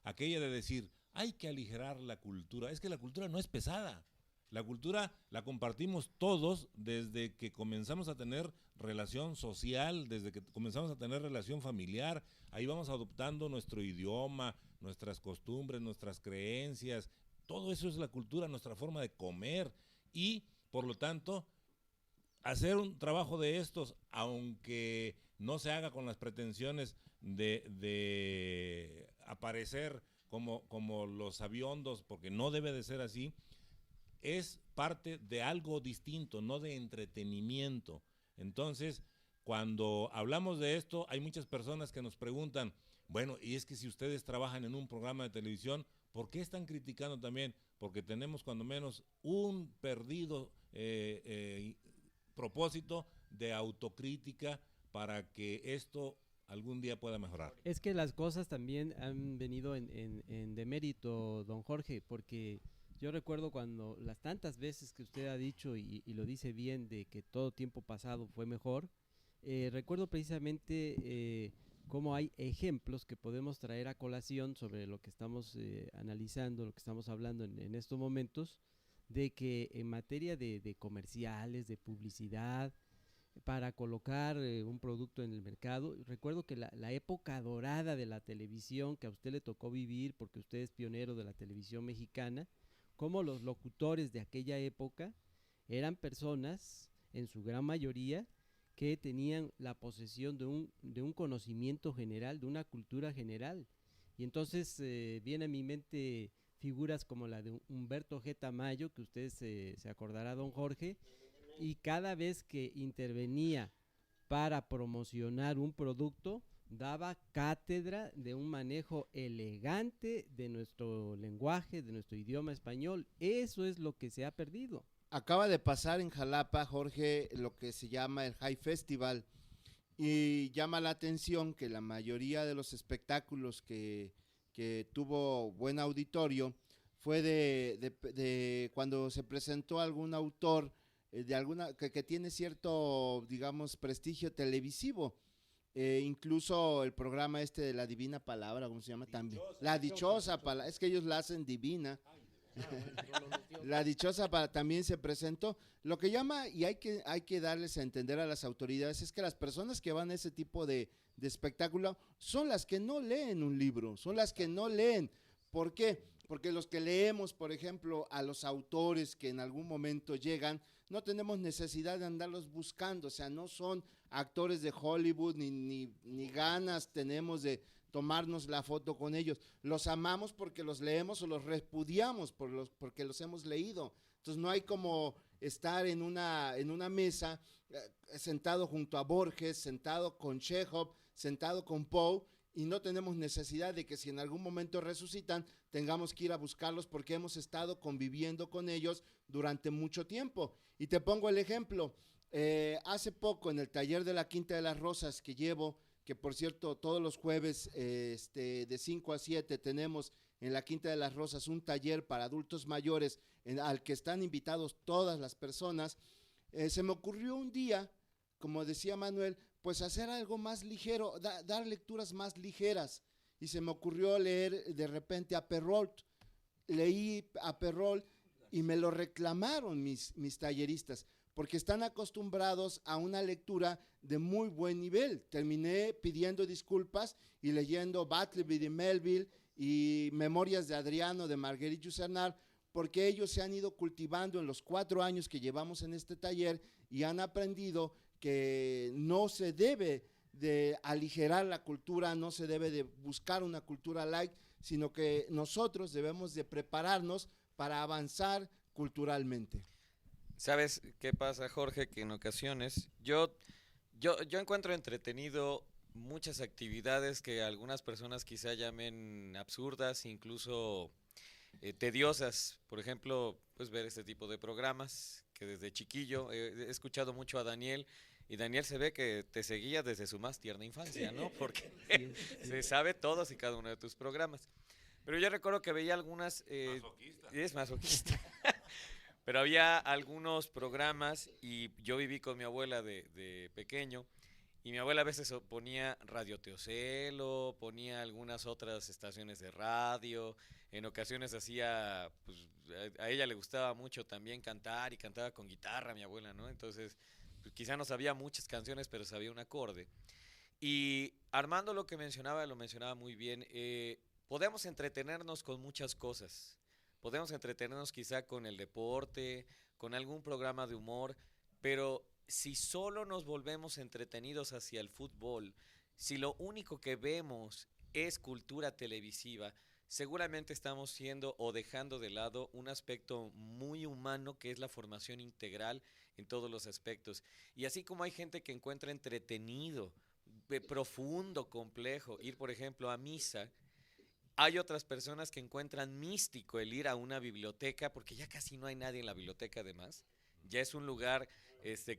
aquella de decir, hay que aligerar la cultura. Es que la cultura no es pesada. La cultura la compartimos todos desde que comenzamos a tener relación social, desde que comenzamos a tener relación familiar. Ahí vamos adoptando nuestro idioma, nuestras costumbres, nuestras creencias. Todo eso es la cultura, nuestra forma de comer. Y, por lo tanto, hacer un trabajo de estos, aunque no se haga con las pretensiones de aparecer como los sabiondos, porque no debe de ser así, es parte de algo distinto, no de entretenimiento. Entonces, cuando hablamos de esto, hay muchas personas que nos preguntan, bueno, y es que si ustedes trabajan en un programa de televisión, ¿Por qué están criticando también? Porque tenemos cuando menos un perdido propósito de autocrítica para que esto algún día pueda mejorar. Es que las cosas también han venido en demérito, don Jorge, porque yo recuerdo cuando las tantas veces que usted ha dicho y lo dice bien de que todo tiempo pasado fue mejor, recuerdo precisamente cómo hay ejemplos que podemos traer a colación sobre lo que estamos analizando, lo que estamos hablando en estos momentos, de que en materia de comerciales, de publicidad, para colocar un producto en el mercado, recuerdo que la época dorada de la televisión que a usted le tocó vivir, porque usted es pionero de la televisión mexicana, como los locutores de aquella época eran personas, en su gran mayoría, que tenían la posesión de un conocimiento general, de una cultura general. Y entonces viene a mi mente figuras como la de Humberto G. Tamayo, que usted se acordará, don Jorge, y cada vez que intervenía para promocionar un producto, daba cátedra de un manejo elegante de nuestro lenguaje, de nuestro idioma español. Eso es lo que se ha perdido. Acaba de pasar en Jalapa, Jorge, lo que se llama el High Festival, y llama la atención que la mayoría de los espectáculos que tuvo buen auditorio fue de cuando se presentó algún autor de alguna que tiene cierto, digamos, prestigio televisivo. Incluso el programa de la Divina Palabra, ¿cómo se llama? También la Dichosa Palabra, es que ellos la hacen divina. La Dichosa también se presentó. Lo que llama, y hay que darles a entender a las autoridades, es que las personas que van a ese tipo de espectáculo son las que no leen un libro, son las que no leen. ¿Por qué? Porque los que leemos, por ejemplo, a los autores que en algún momento llegan, no tenemos necesidad de andarlos buscando, o sea, no son actores de Hollywood, ni ganas tenemos de tomarnos la foto con ellos. Los amamos porque los leemos o los repudiamos porque los hemos leído. Entonces no hay como estar en una mesa sentado junto a Borges, sentado con Chekhov, sentado con Poe, y no tenemos necesidad de que si en algún momento resucitan, tengamos que ir a buscarlos porque hemos estado conviviendo con ellos durante mucho tiempo. Y te pongo el ejemplo, hace poco en el taller de la Quinta de las Rosas que llevo, que por cierto todos los jueves de 5 a 7 tenemos en la Quinta de las Rosas un taller para adultos mayores al que están invitados todas las personas, se me ocurrió un día, como decía Manuel, pues hacer algo más ligero, dar lecturas más ligeras, y se me ocurrió leer de repente a Perrault. Leí a Perrault y me lo reclamaron mis talleristas, porque están acostumbrados a una lectura de muy buen nivel. Terminé pidiendo disculpas y leyendo Bartleby de Melville y Memorias de Adriano de Marguerite Yourcenar, porque ellos se han ido cultivando en los 4 años que llevamos en este taller y han aprendido que no se debe de aligerar la cultura, no se debe de buscar una cultura light, sino que nosotros debemos de prepararnos para avanzar culturalmente. ¿Sabes qué pasa, Jorge? Que en ocasiones yo encuentro entretenido muchas actividades que algunas personas quizá llamen absurdas, incluso tediosas. Por ejemplo, pues ver este tipo de programas que desde chiquillo he escuchado mucho a Daniel, y Daniel se ve que te seguía desde su más tierna infancia, ¿no? Porque se sabe todos y cada uno de tus programas. Pero yo recuerdo que veía algunas... es masoquista. Pero había algunos programas y yo viví con mi abuela de pequeño, y mi abuela a veces ponía Radio Teocelo, ponía algunas otras estaciones de radio, en ocasiones hacía, pues a ella le gustaba mucho también cantar, y cantaba con guitarra mi abuela, ¿no? Entonces, pues, quizá no sabía muchas canciones, pero sabía un acorde. Y Armando lo mencionaba muy bien, podemos entretenernos con muchas cosas. Podemos entretenernos quizá con el deporte, con algún programa de humor, pero si solo nos volvemos entretenidos hacia el fútbol, si lo único que vemos es cultura televisiva, seguramente estamos siendo o dejando de lado un aspecto muy humano que es la formación integral en todos los aspectos. Y así como hay gente que encuentra entretenido, profundo, complejo, ir por ejemplo a misa, Hay otras personas que encuentran místico el ir a una biblioteca, porque ya casi no hay nadie en la biblioteca además. Ya es un lugar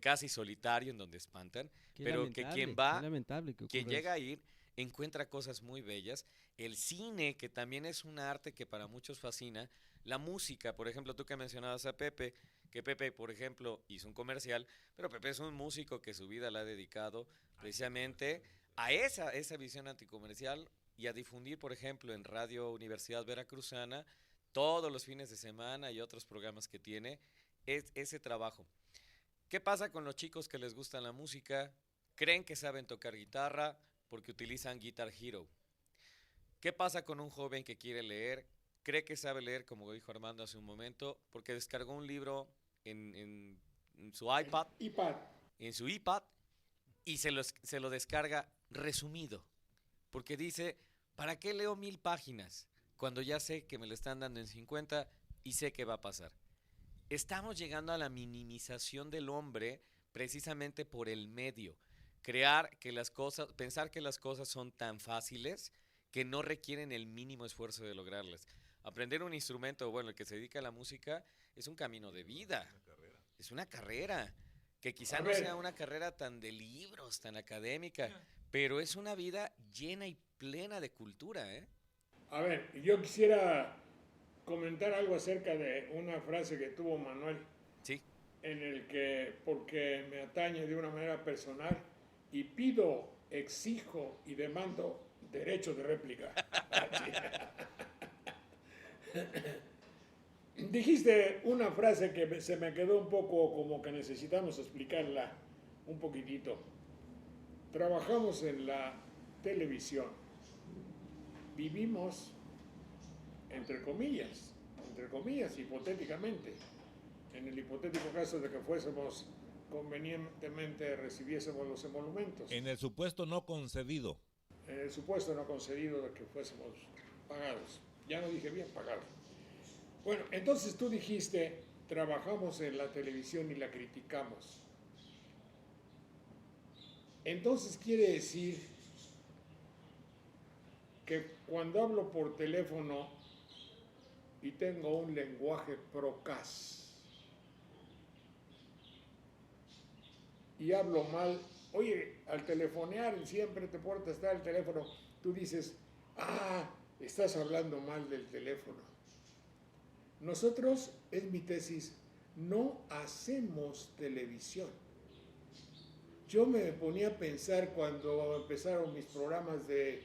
casi solitario en donde espantan, Qué pero que quien lamentable, va, qué lamentable que quien ocurra llega eso. a ir, encuentra cosas muy bellas. El cine, que también es un arte que para muchos fascina. La música, por ejemplo, tú que mencionabas a Pepe, que Pepe, por ejemplo, hizo un comercial, pero Pepe es un músico que su vida la ha dedicado precisamente a esa visión anticomercial y a difundir, por ejemplo, en Radio Universidad Veracruzana, todos los fines de semana y otros programas que tiene, ese trabajo. ¿Qué pasa con los chicos que les gusta la música? Creen que saben tocar guitarra porque utilizan Guitar Hero. ¿Qué pasa con un joven que quiere leer? Cree que sabe leer, como dijo Armando hace un momento, porque descargó un libro en su iPad, en su iPad, y se lo descarga resumido. Porque dice, ¿para qué leo 1000 páginas cuando ya sé que me lo están dando en 50 y sé qué va a pasar? Estamos llegando a la minimización del hombre precisamente por el medio. Pensar que las cosas son tan fáciles que no requieren el mínimo esfuerzo de lograrlas. Aprender un instrumento, bueno, el que se dedica a la música, es un camino de vida. Es una carrera. Que quizá no sea una carrera tan de libros, tan académica, pero es una vida llena y plena de cultura, ¿eh? A ver, yo quisiera comentar algo acerca de una frase que tuvo Manuel, Sí. en el que, porque me atañe de una manera personal, y pido, exijo y demando derecho de réplica. Dijiste una frase que se me quedó un poco como que necesitamos explicarla un poquitito. Trabajamos en la televisión, vivimos entre comillas, hipotéticamente, en el hipotético caso de que fuésemos convenientemente recibiésemos los emolumentos. En el supuesto no concedido. En el supuesto no concedido de que fuésemos pagados. Ya no dije bien pagados. Bueno, entonces tú dijiste, trabajamos en la televisión y la criticamos. Entonces quiere decir que cuando hablo por teléfono y tengo un lenguaje procaz y hablo mal, oye, al telefonear siempre te puede estar el teléfono, tú dices, estás hablando mal del teléfono. Nosotros, es mi tesis, no hacemos televisión. Yo me ponía a pensar cuando empezaron mis programas de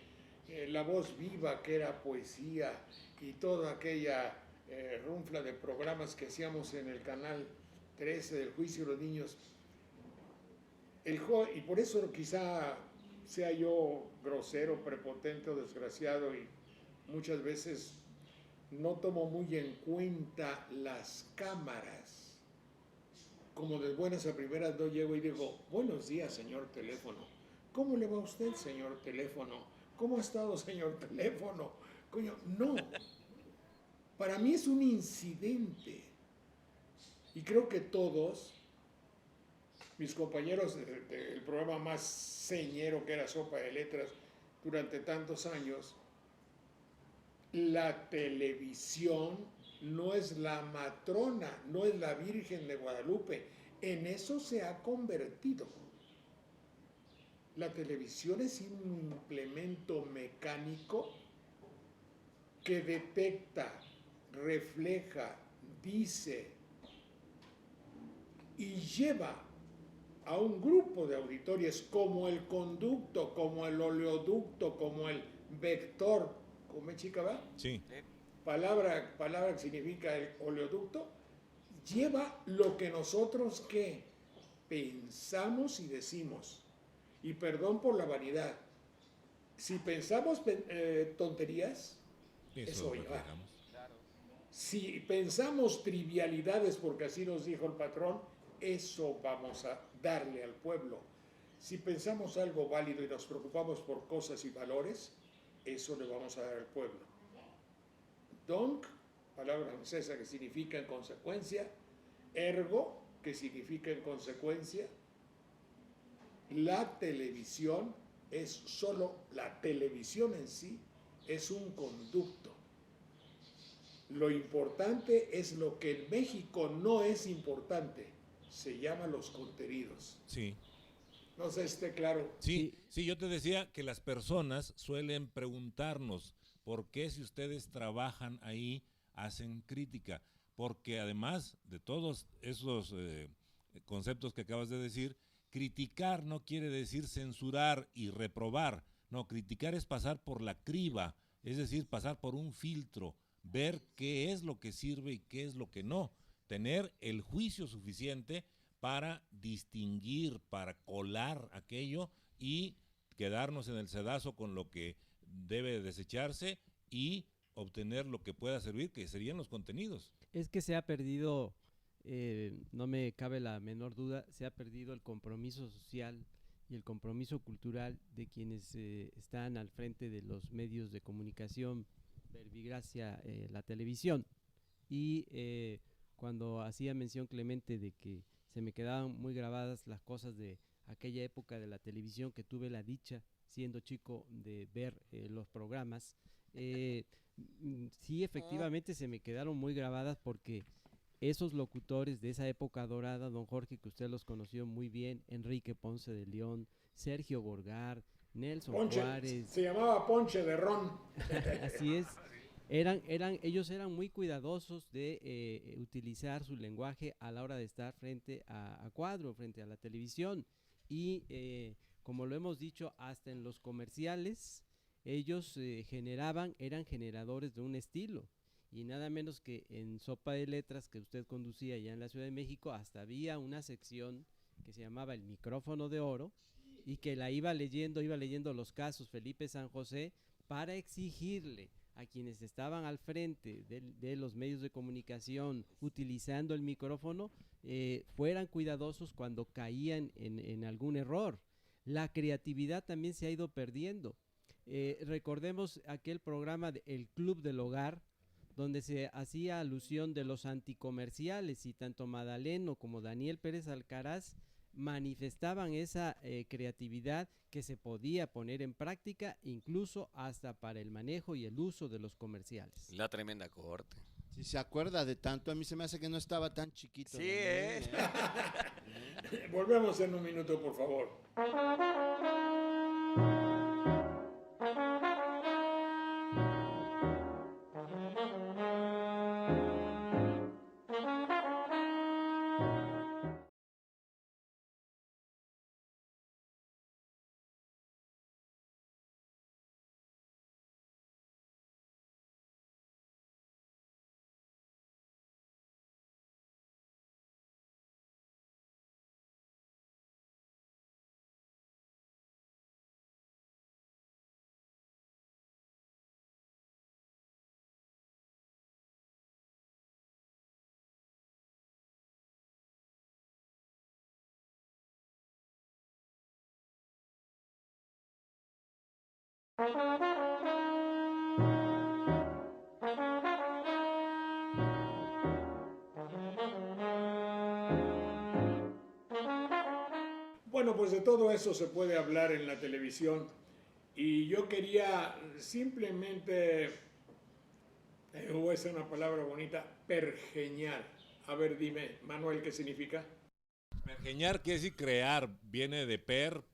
La Voz Viva, que era poesía, y toda aquella runfla de programas que hacíamos en el canal 13 del Juicio de los Niños. Y por eso quizá sea yo grosero, prepotente o desgraciado, y muchas veces no tomo muy en cuenta las cámaras. Como de buenas a primeras no llego y digo, buenos días, señor teléfono. ¿Cómo le va a usted, señor teléfono? ¿Cómo ha estado, señor teléfono? Coño, no. Para mí es un incidente. Y creo que todos, mis compañeros del programa más señero que era Sopa de Letras durante tantos años, la televisión no es la matrona, no es la Virgen de Guadalupe. En eso se ha convertido. La televisión es un implemento mecánico que detecta, refleja, dice y lleva a un grupo de auditores como el conducto, como el oleoducto, como el vector. ¿Cómo chica va? Sí. Palabra que significa el oleoducto, lleva lo que nosotros ¿qué? Pensamos y decimos. Y perdón por la vanidad. Si pensamos tonterías, eso va. Si pensamos trivialidades, porque así nos dijo el patrón, eso vamos a darle al pueblo. Si pensamos algo válido y nos preocupamos por cosas y valores, eso le vamos a dar al pueblo. Donc, palabra francesa que significa en consecuencia, ergo, que significa en consecuencia, la televisión es solo, la televisión en sí, es un conducto. Lo importante es lo que en México no es importante, se llama los contenidos. Sí. No sé si esté claro. Sí, yo te decía que las personas suelen preguntarnos por qué si ustedes trabajan ahí hacen crítica, porque además de todos esos conceptos que acabas de decir, criticar no quiere decir censurar y reprobar, no, criticar es pasar por la criba, es decir, pasar por un filtro, ver qué es lo que sirve y qué es lo que no, tener el juicio suficiente para distinguir, para colar aquello y quedarnos en el sedazo con lo que debe desecharse y obtener lo que pueda servir, que serían los contenidos. Es que se ha perdido, no me cabe la menor duda, se ha perdido el compromiso social y el compromiso cultural de quienes están al frente de los medios de comunicación, verbigracia la televisión. Y cuando hacía mención Clemente de que se me quedaban muy grabadas las cosas de aquella época de la televisión que tuve la dicha, siendo chico, de ver los programas, sí, efectivamente se me quedaron muy grabadas porque esos locutores de esa época dorada, don Jorge, que usted los conoció muy bien, Enrique Ponce de León, Sergio Borgar, Nelson Ponche, Juárez. se llamaba Ponche de Ron. Así es. Ellos eran muy cuidadosos de utilizar su lenguaje a la hora de estar frente a cuadro, frente a la televisión. Y como lo hemos dicho, hasta en los comerciales, ellos eran generadores de un estilo. Y nada menos que en Sopa de Letras, que usted conducía allá en la Ciudad de México, hasta había una sección que se llamaba El Micrófono de Oro, y que la iba leyendo los casos Felipe San José para exigirle a quienes estaban al frente de los medios de comunicación utilizando el micrófono, fueran cuidadosos cuando caían en algún error. La creatividad también se ha ido perdiendo. Recordemos aquel programa de El Club del Hogar, donde se hacía alusión de los anticomerciales, y tanto Madaleno como Daniel Pérez Alcaraz manifestaban esa creatividad que se podía poner en práctica incluso hasta para el manejo y el uso de los comerciales. La tremenda corte. Si se acuerda de tanto, a mí se me hace que no estaba tan chiquito. Sí, Volvemos en un minuto, por favor. Bueno, pues de todo eso se puede hablar en la televisión, y yo quería simplemente, voy a decir una palabra bonita, pergeñar. A ver, dime, Manuel, ¿qué significa? Pergeñar quiere decir crear, viene de per,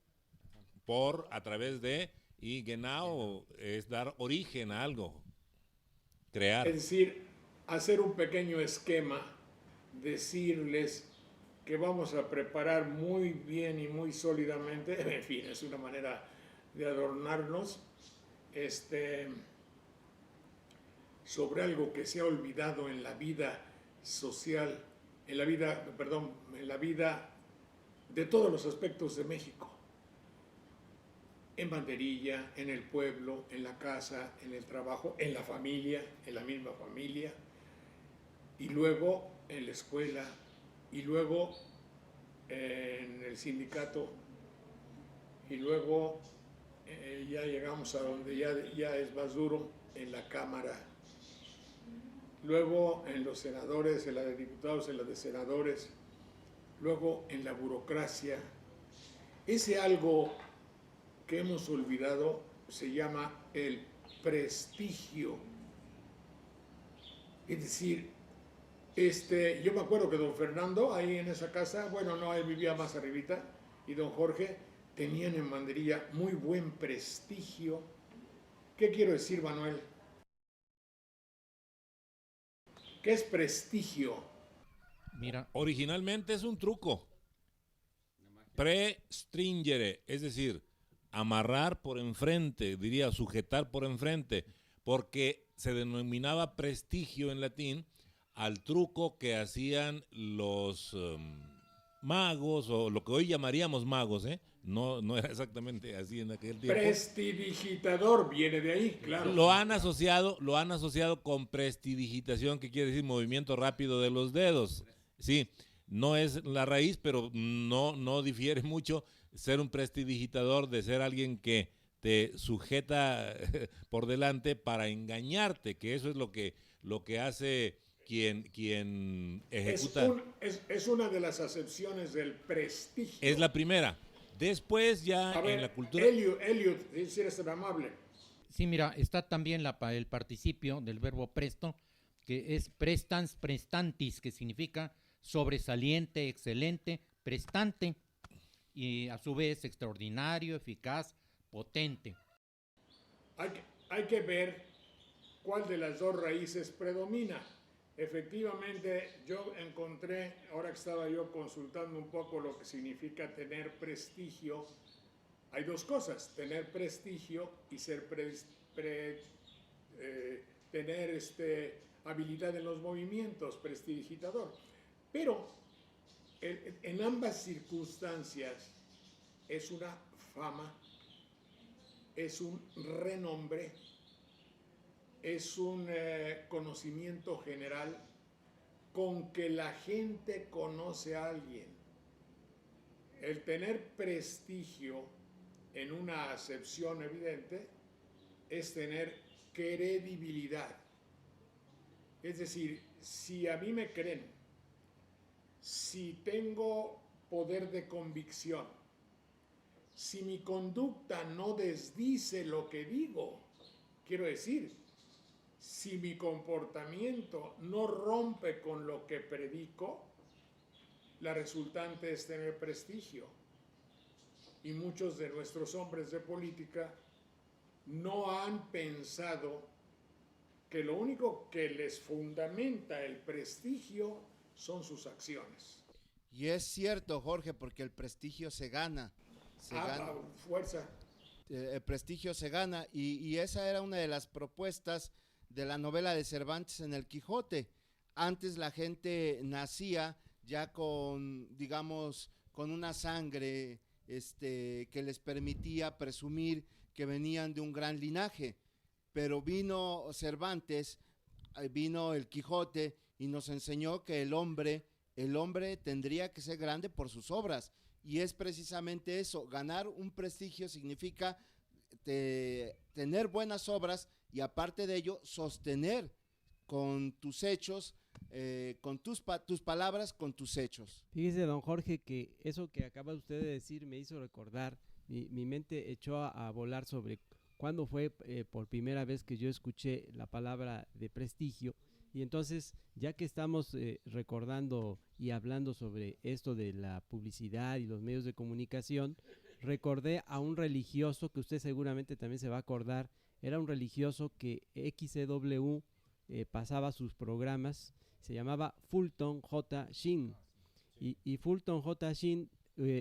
por, a través de, y genau es dar origen a algo, crear. Es decir, hacer un pequeño esquema, decirles que vamos a preparar muy bien y muy sólidamente, en fin, es una manera de adornarnos, sobre algo que se ha olvidado en la vida social, en la vida de todos los aspectos de México. En banderilla, en el pueblo, en la casa, en el trabajo, en la familia, en la misma familia, y luego en la escuela, y luego en el sindicato, y luego ya llegamos a donde ya es más duro, en la Cámara, luego en los senadores, en la de diputados, en la de senadores, luego en la burocracia. Ese algo que hemos olvidado se llama el prestigio. Es decir, yo me acuerdo que don Fernando, ahí en esa casa, bueno, no, él vivía más arribita, y don Jorge tenían en Banderilla muy buen prestigio. ¿Qué quiero decir, Manuel? ¿Qué es prestigio? Mira, Originalmente es un truco. Prestringere, es decir, amarrar por enfrente, diría sujetar por enfrente, porque se denominaba prestigio en latín al truco que hacían los magos, o lo que hoy llamaríamos magos, no era exactamente así en aquel tiempo. Prestidigitador viene de ahí, claro. Lo han asociado con prestidigitación, que quiere decir movimiento rápido de los dedos. Sí, no es la raíz, pero no difiere mucho ser un prestidigitador de ser alguien que te sujeta por delante para engañarte, que eso es lo que hace quien ejecuta. Es una de las acepciones del prestigio. Es la primera. Después ya A ver, en la cultura... Eliot, si eres tan amable. sí, mira, está también el participio del verbo presto, que es prestans, prestantis, que significa sobresaliente, excelente, prestante, y a su vez extraordinario, eficaz, potente. Hay que ver cuál de las dos raíces predomina. Efectivamente, yo encontré, ahora que estaba yo consultando un poco lo que significa tener prestigio, hay dos cosas, tener prestigio y tener habilidad en los movimientos, prestidigitador. Pero en ambas circunstancias es una fama, es un renombre, es un conocimiento general con que la gente conoce a alguien. El tener prestigio en una acepción evidente es tener credibilidad. Es decir, si a mí me creen, si tengo poder de convicción, si mi conducta no desdice lo que digo, quiero decir, si mi comportamiento no rompe con lo que predico, la resultante es tener prestigio. Y muchos de nuestros hombres de política no han pensado que lo único que les fundamenta el prestigio son sus acciones. Y es cierto, Jorge, porque el prestigio se gana. Fuerza. El prestigio se gana, y esa era una de las propuestas de la novela de Cervantes en el Quijote. Antes la gente nacía ya con, digamos, con una sangre que les permitía presumir que venían de un gran linaje, pero vino Cervantes, vino el Quijote y nos enseñó que el hombre tendría que ser grande por sus obras, y es precisamente eso. Ganar un prestigio significa tener buenas obras, y aparte de ello sostener con tus hechos, con tus palabras, con tus hechos. Fíjese, don Jorge, que eso que acaba usted de decir me hizo recordar, mi mente echó a volar sobre cuándo fue por primera vez que yo escuché la palabra de prestigio. Y entonces, ya que estamos recordando y hablando sobre esto de la publicidad y los medios de comunicación, recordé a un religioso que usted seguramente también se va a acordar. Era un religioso que XCW pasaba sus programas, se llamaba Fulton J. Sheen. Y Fulton J. Sheen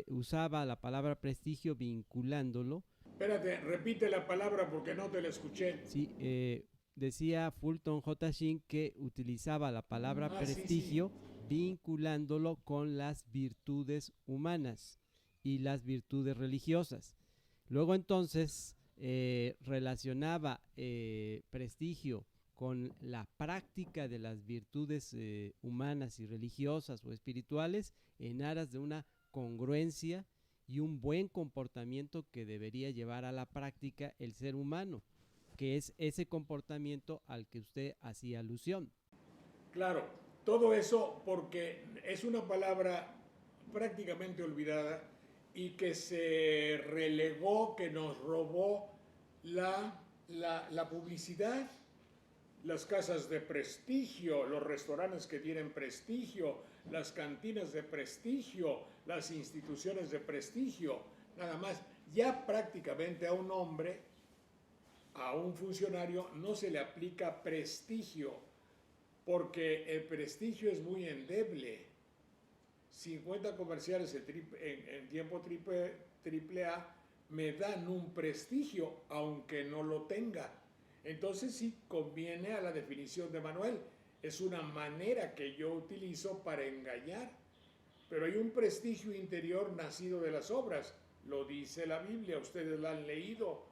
usaba la palabra prestigio vinculándolo. Espérate, repite la palabra porque no te la escuché. Sí, decía Fulton J. Sheen que utilizaba la palabra prestigio vinculándolo con las virtudes humanas y las virtudes religiosas. Luego entonces relacionaba prestigio con la práctica de las virtudes humanas y religiosas o espirituales en aras de una congruencia y un buen comportamiento que debería llevar a la práctica el ser humano, que es ese comportamiento al que usted hacía alusión. Claro, todo eso porque es una palabra prácticamente olvidada y que se relegó, que nos robó la la publicidad, las casas de prestigio, los restaurantes que tienen prestigio, las cantinas de prestigio, las instituciones de prestigio, nada más. Ya prácticamente a un hombre, a un funcionario, no se le aplica prestigio, porque el prestigio es muy endeble. 50 comerciales en tiempo triple A me dan un prestigio, aunque no lo tenga. Entonces sí conviene a la definición de Manuel. Es una manera que yo utilizo para engañar. Pero hay un prestigio interior nacido de las obras. Lo dice la Biblia, ustedes la han leído.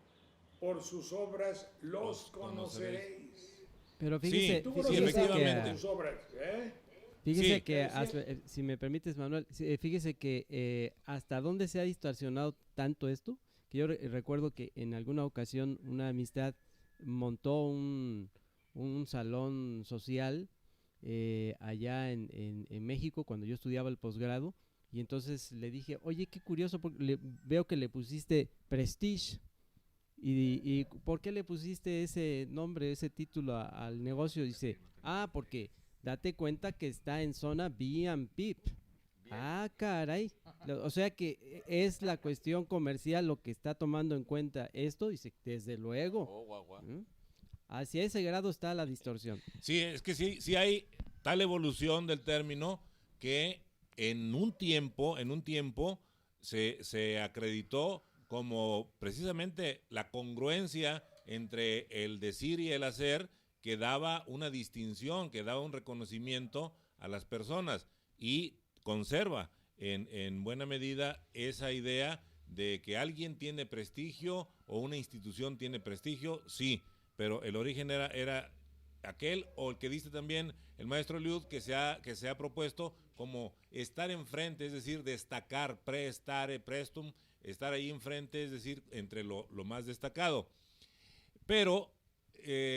Por sus obras los conoceréis. Pero Sí, fíjese, Tú sí, conoces efectivamente. tus obras, ¿eh? fíjese Sí. que, si me permites, Manuel, fíjese que hasta dónde se ha distorsionado tanto esto, que yo recuerdo que en alguna ocasión una amistad montó un salón social allá en México cuando yo estudiaba el posgrado, y entonces le dije, oye, qué curioso, porque veo que le pusiste Prestige, y ¿por qué le pusiste ese nombre, ese título al negocio? Dice, porque date cuenta que está en zona B&P. Caray. O sea que es la cuestión comercial lo que está tomando en cuenta esto. Dice, desde luego. Oh, guau, guau. Hacia ese grado está la distorsión. Sí, es que sí hay tal evolución del término que en un tiempo se acreditó como precisamente la congruencia entre el decir y el hacer, que daba una distinción, que daba un reconocimiento a las personas, y conserva en buena medida esa idea de que alguien tiene prestigio o una institución tiene prestigio, sí, pero el origen era aquel, o el que dice también el maestro Liud, que se ha propuesto como estar enfrente, es decir, destacar, prestum, estar ahí enfrente, es decir, entre lo más destacado. Pero,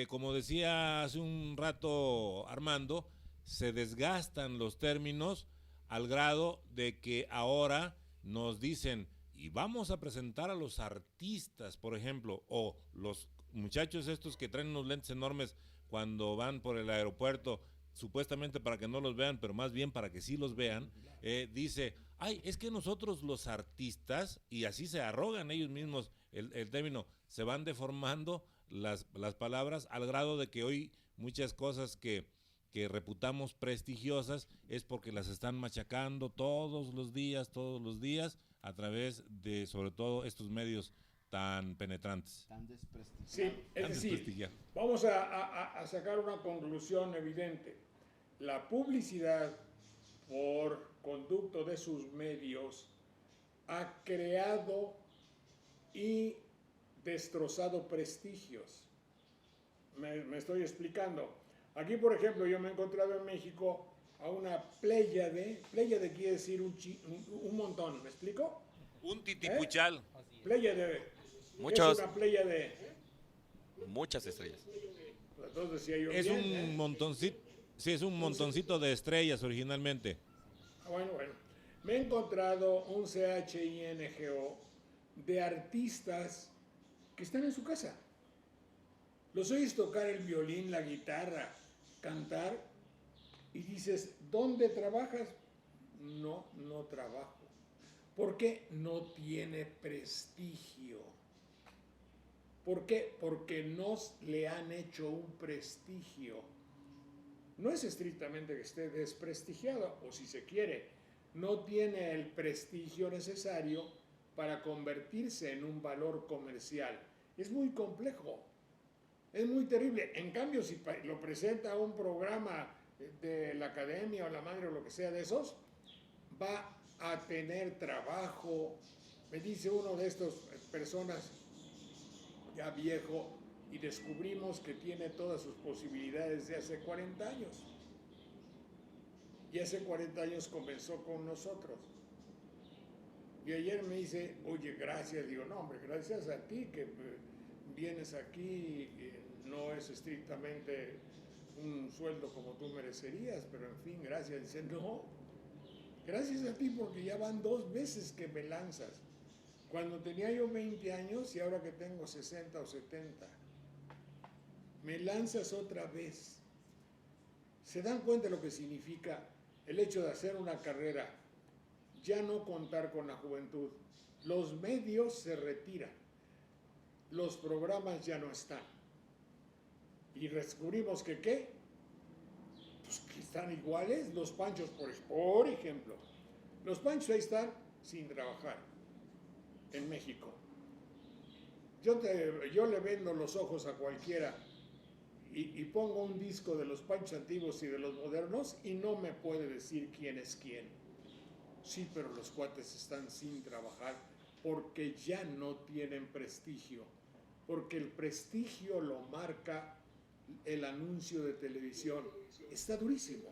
como decía hace un rato Armando, se desgastan los términos al grado de que ahora nos dicen, y vamos a presentar a los artistas, por ejemplo, o los muchachos estos que traen unos lentes enormes cuando van por el aeropuerto, supuestamente para que no los vean, pero más bien para que sí los vean, dice, es que nosotros los artistas, y así se arrogan ellos mismos el término, se van deformando las palabras al grado de que hoy muchas cosas que reputamos prestigiosas es porque las están machacando todos los días, a través de, sobre todo, estos medios tan penetrantes. Tan desprestigiado. Sí, es decir, vamos a sacar una conclusión evidente. La publicidad, por conducto de sus medios, ha creado y destrozado prestigios. Me estoy explicando. Aquí, por ejemplo, yo me he encontrado en México a una pléyade quiere decir un montón, ¿me explico? Un titipuchal. Pléyade. Muchos. Es una pléyade. Muchas estrellas. Entonces, si hay Es un montoncito, sí, es un montoncito de estrellas originalmente. Bueno. Me he encontrado un CHINGO de artistas que están en su casa. Los oyes tocar el violín, la guitarra, cantar, y dices, ¿dónde trabajas? No trabajo. ¿Por qué? No tiene prestigio. ¿Por qué? Porque no le han hecho un prestigio. No es estrictamente que esté desprestigiado, o si se quiere, no tiene el prestigio necesario para convertirse en un valor comercial. Es muy complejo, es muy terrible. En cambio, si lo presenta un programa de la academia o la madre o lo que sea de esos, va a tener trabajo. Me dice uno de estas personas ya viejo, y descubrimos que tiene todas sus posibilidades de hace 40 años. Y hace 40 años comenzó con nosotros. Y ayer me dice, oye, gracias. Digo, no, hombre, gracias a ti que vienes aquí. No es estrictamente un sueldo como tú merecerías, pero en fin, gracias. Dice, no, gracias a ti porque ya van 2 veces que me lanzas. Cuando tenía yo 20 años y ahora que tengo 60 o 70. me lanzas otra vez. ¿Se dan cuenta de lo que significa el hecho de hacer una carrera? Ya no contar con la juventud. Los medios se retiran. Los programas ya no están. Y descubrimos que ¿qué? Pues que están iguales los Panchos, por ejemplo. Los Panchos ahí están sin trabajar en México. Yo le vendo los ojos a cualquiera y pongo un disco de los Panchos antiguos y de los modernos y no me puede decir quién es quién. Sí, pero los cuates están sin trabajar porque ya no tienen prestigio, porque el prestigio lo marca el anuncio de televisión. Está durísimo.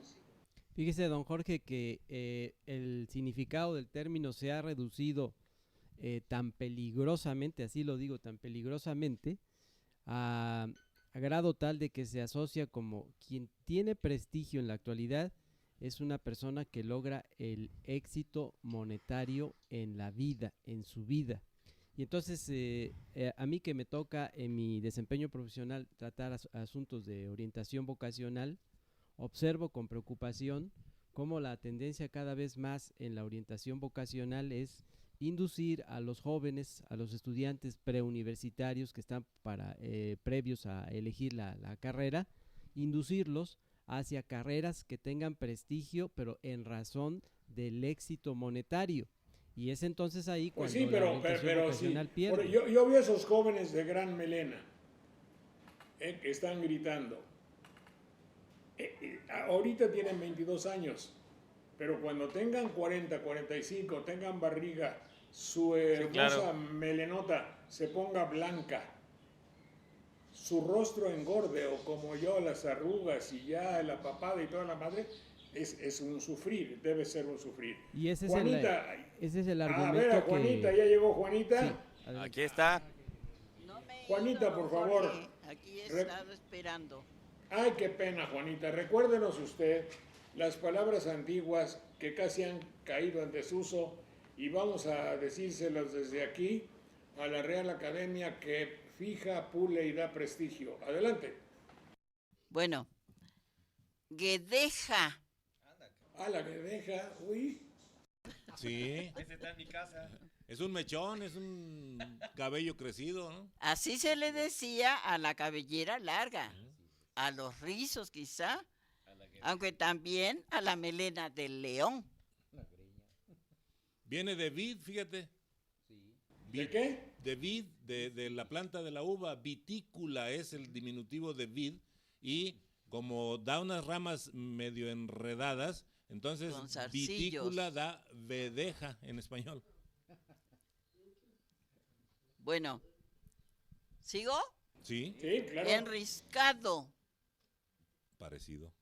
Fíjese, don Jorge, que el significado del término se ha reducido tan peligrosamente, así lo digo, tan peligrosamente, a grado tal de que se asocia como quien tiene prestigio en la actualidad es una persona que logra el éxito monetario en la vida, en su vida. Y entonces a mí que me toca en mi desempeño profesional tratar asuntos de orientación vocacional, observo con preocupación cómo la tendencia cada vez más en la orientación vocacional es inducir a los jóvenes, a los estudiantes preuniversitarios que están previos a elegir la carrera, inducirlos hacia carreras que tengan prestigio, pero en razón del éxito monetario. Y es entonces ahí cuando pues sí, la orientación vocacional pierde. Yo vi a esos jóvenes de gran melena que están gritando. Ahorita tienen 22 años, pero cuando tengan 40, 45, tengan barriga, su hermosa melenota se ponga blanca, su rostro engorde o como yo las arrugas y ya la papada y toda la madre, es un sufrir, debe ser un sufrir. Y ese Juanita, es el argumento a ver, Juanita, ¿ya llegó Juanita? Sí, Aquí está. No me he Juanita, ido, por don favor. Jorge. Aquí he estado esperando. Ay, qué pena, Juanita. Recuérdenos usted las palabras antiguas que casi han caído en desuso y vamos a decírselas desde aquí a la Real Academia que fija, pule y da prestigio. Adelante. Bueno, guedeja. Ah, la guedeja, uy. Sí. Ese está en mi casa. Es un mechón, es un cabello crecido, ¿no? Así se le decía a la cabellera larga, a los rizos quizá, aunque también a la melena del león. Viene de vid, fíjate. ¿De qué? De vid, de la planta de la uva. Vitícula es el diminutivo de vid y como da unas ramas medio enredadas, entonces Con zarcillos. vitícula da vedeja en español. Bueno, ¿sigo? Sí, Sí, claro. Enriscado. parecido.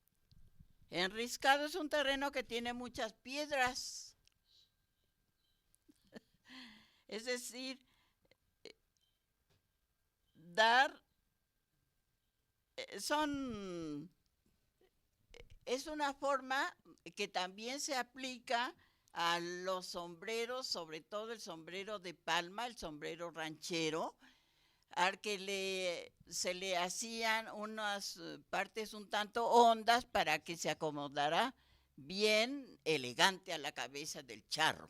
Enriscado es un terreno que tiene muchas piedras. Es decir, es una forma que también se aplica a los sombreros, sobre todo el sombrero de palma, el sombrero ranchero, al que se le hacían unas partes un tanto hondas para que se acomodara bien elegante a la cabeza del charro,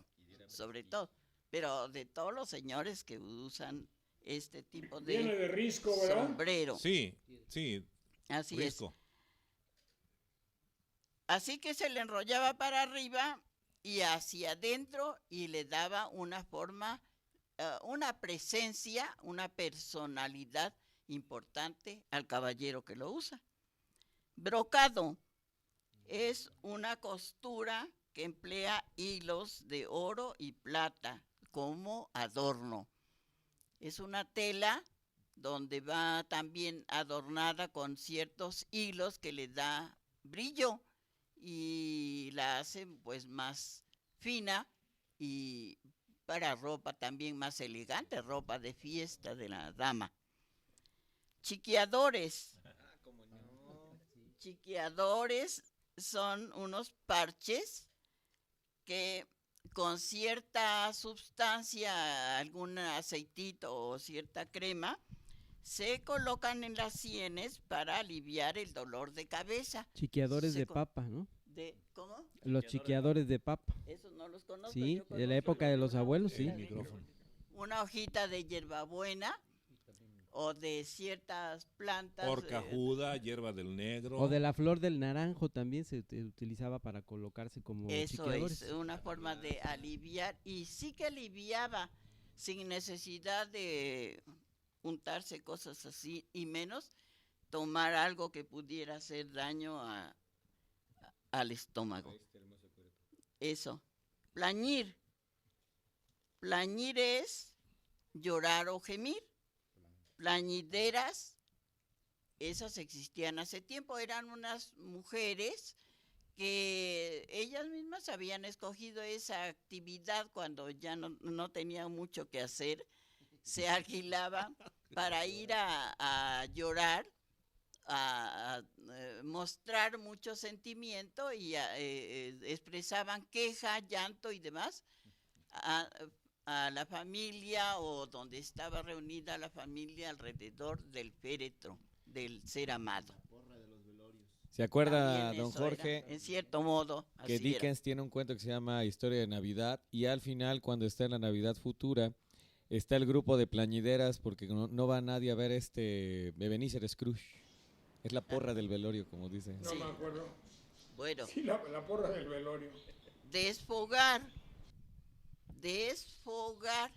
sobre todo. Pero de todos los señores que usan este tipo de Viene de risco, ¿verdad? sombrero. Sí, sí, Así risco. es. Así que se le enrollaba para arriba y hacia adentro y le daba una forma, una presencia, una personalidad importante al caballero que lo usa. Brocado es una costura que emplea hilos de oro y plata como adorno. Es una tela donde va también adornada con ciertos hilos que le da brillo y la hacen pues más fina y para ropa también más elegante, ropa de fiesta de la dama. Chiqueadores. Chiqueadores son unos parches que con cierta sustancia, algún aceitito o cierta crema, se colocan en las sienes para aliviar el dolor de cabeza. Chiqueadores Se de co- papa, ¿no? ¿Cómo? Los chiqueadores de papa. Esos no los conozco. Sí, yo de la conozco época de los una abuelos, hojita sí. de- Micrófono. Una hojita de hierbabuena o de ciertas plantas. Horcajuda, hierba del negro. O de la flor del naranjo también se utilizaba para colocarse como Eso chiqueadores. es una forma de aliviar, y sí que aliviaba sin necesidad de untarse cosas así, y menos tomar algo que pudiera hacer daño al estómago. Eso. Plañir. Plañir es llorar o gemir. Plañideras, esas existían hace tiempo, eran unas mujeres que ellas mismas habían escogido esa actividad cuando ya no tenían mucho que hacer, se alquilaban para ir a llorar, a mostrar mucho sentimiento y expresaban queja, llanto y demás a la familia, o donde estaba reunida la familia alrededor del féretro del ser amado. ¿Se acuerda, También don eso era, Jorge, en cierto modo, que así era. Dickens tiene un cuento que se llama Historia de Navidad, y al final, cuando está en la Navidad futura, está el grupo de plañideras porque no va nadie a ver Ebenezer Scrooge? Es la porra del velorio, como dice. No Sí. me acuerdo. Bueno, Sí, la porra del velorio. desfogar. Desfogar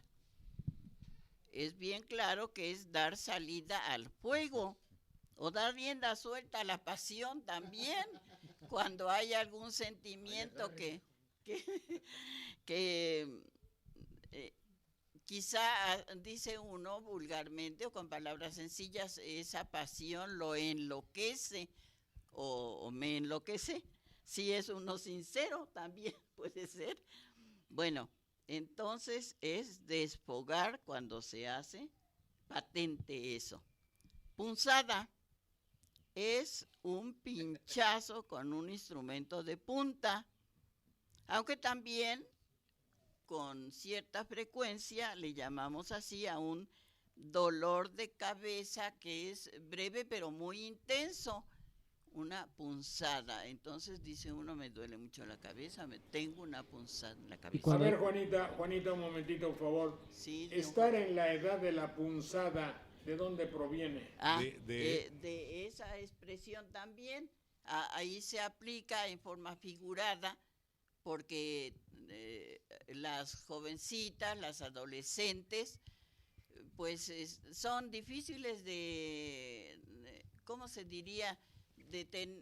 es bien claro que es dar salida al fuego, o dar rienda suelta a la pasión también, cuando hay algún sentimiento que quizá dice uno vulgarmente o con palabras sencillas, esa pasión lo enloquece o me enloquece. Si es uno sincero, también puede ser. Bueno, entonces es desfogar cuando se hace patente eso. Punzada es un pinchazo con un instrumento de punta, aunque también con cierta frecuencia le llamamos así a un dolor de cabeza que es breve pero muy intenso, una punzada. Entonces dice uno, me duele mucho la cabeza, tengo una punzada en la cabeza. A ver, Juanita, un momentito, por favor. Sí, don Estar en la edad de la punzada, ¿de dónde proviene? De esa expresión también, ahí se aplica en forma figurada, porque las jovencitas, las adolescentes, pues son difíciles ¿cómo se diría?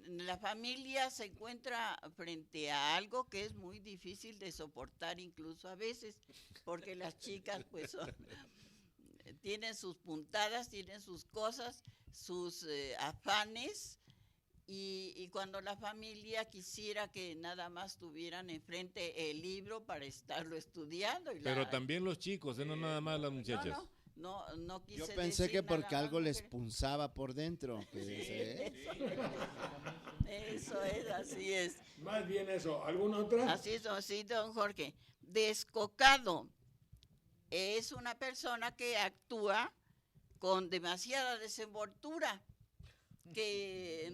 La familia se encuentra frente a algo que es muy difícil de soportar incluso a veces, porque las chicas pues tienen sus puntadas, tienen sus cosas, sus afanes, y cuando la familia quisiera que nada más tuvieran enfrente el libro para estarlo estudiando. Pero también los chicos, no nada más las muchachas. No quise Yo pensé decir que nada porque más algo les mujeres. punzaba por dentro. Eso es, así es. Más bien eso. ¿Alguna otra? Así es, sí, don Jorge. Descocado es una persona que actúa con demasiada desenvoltura, que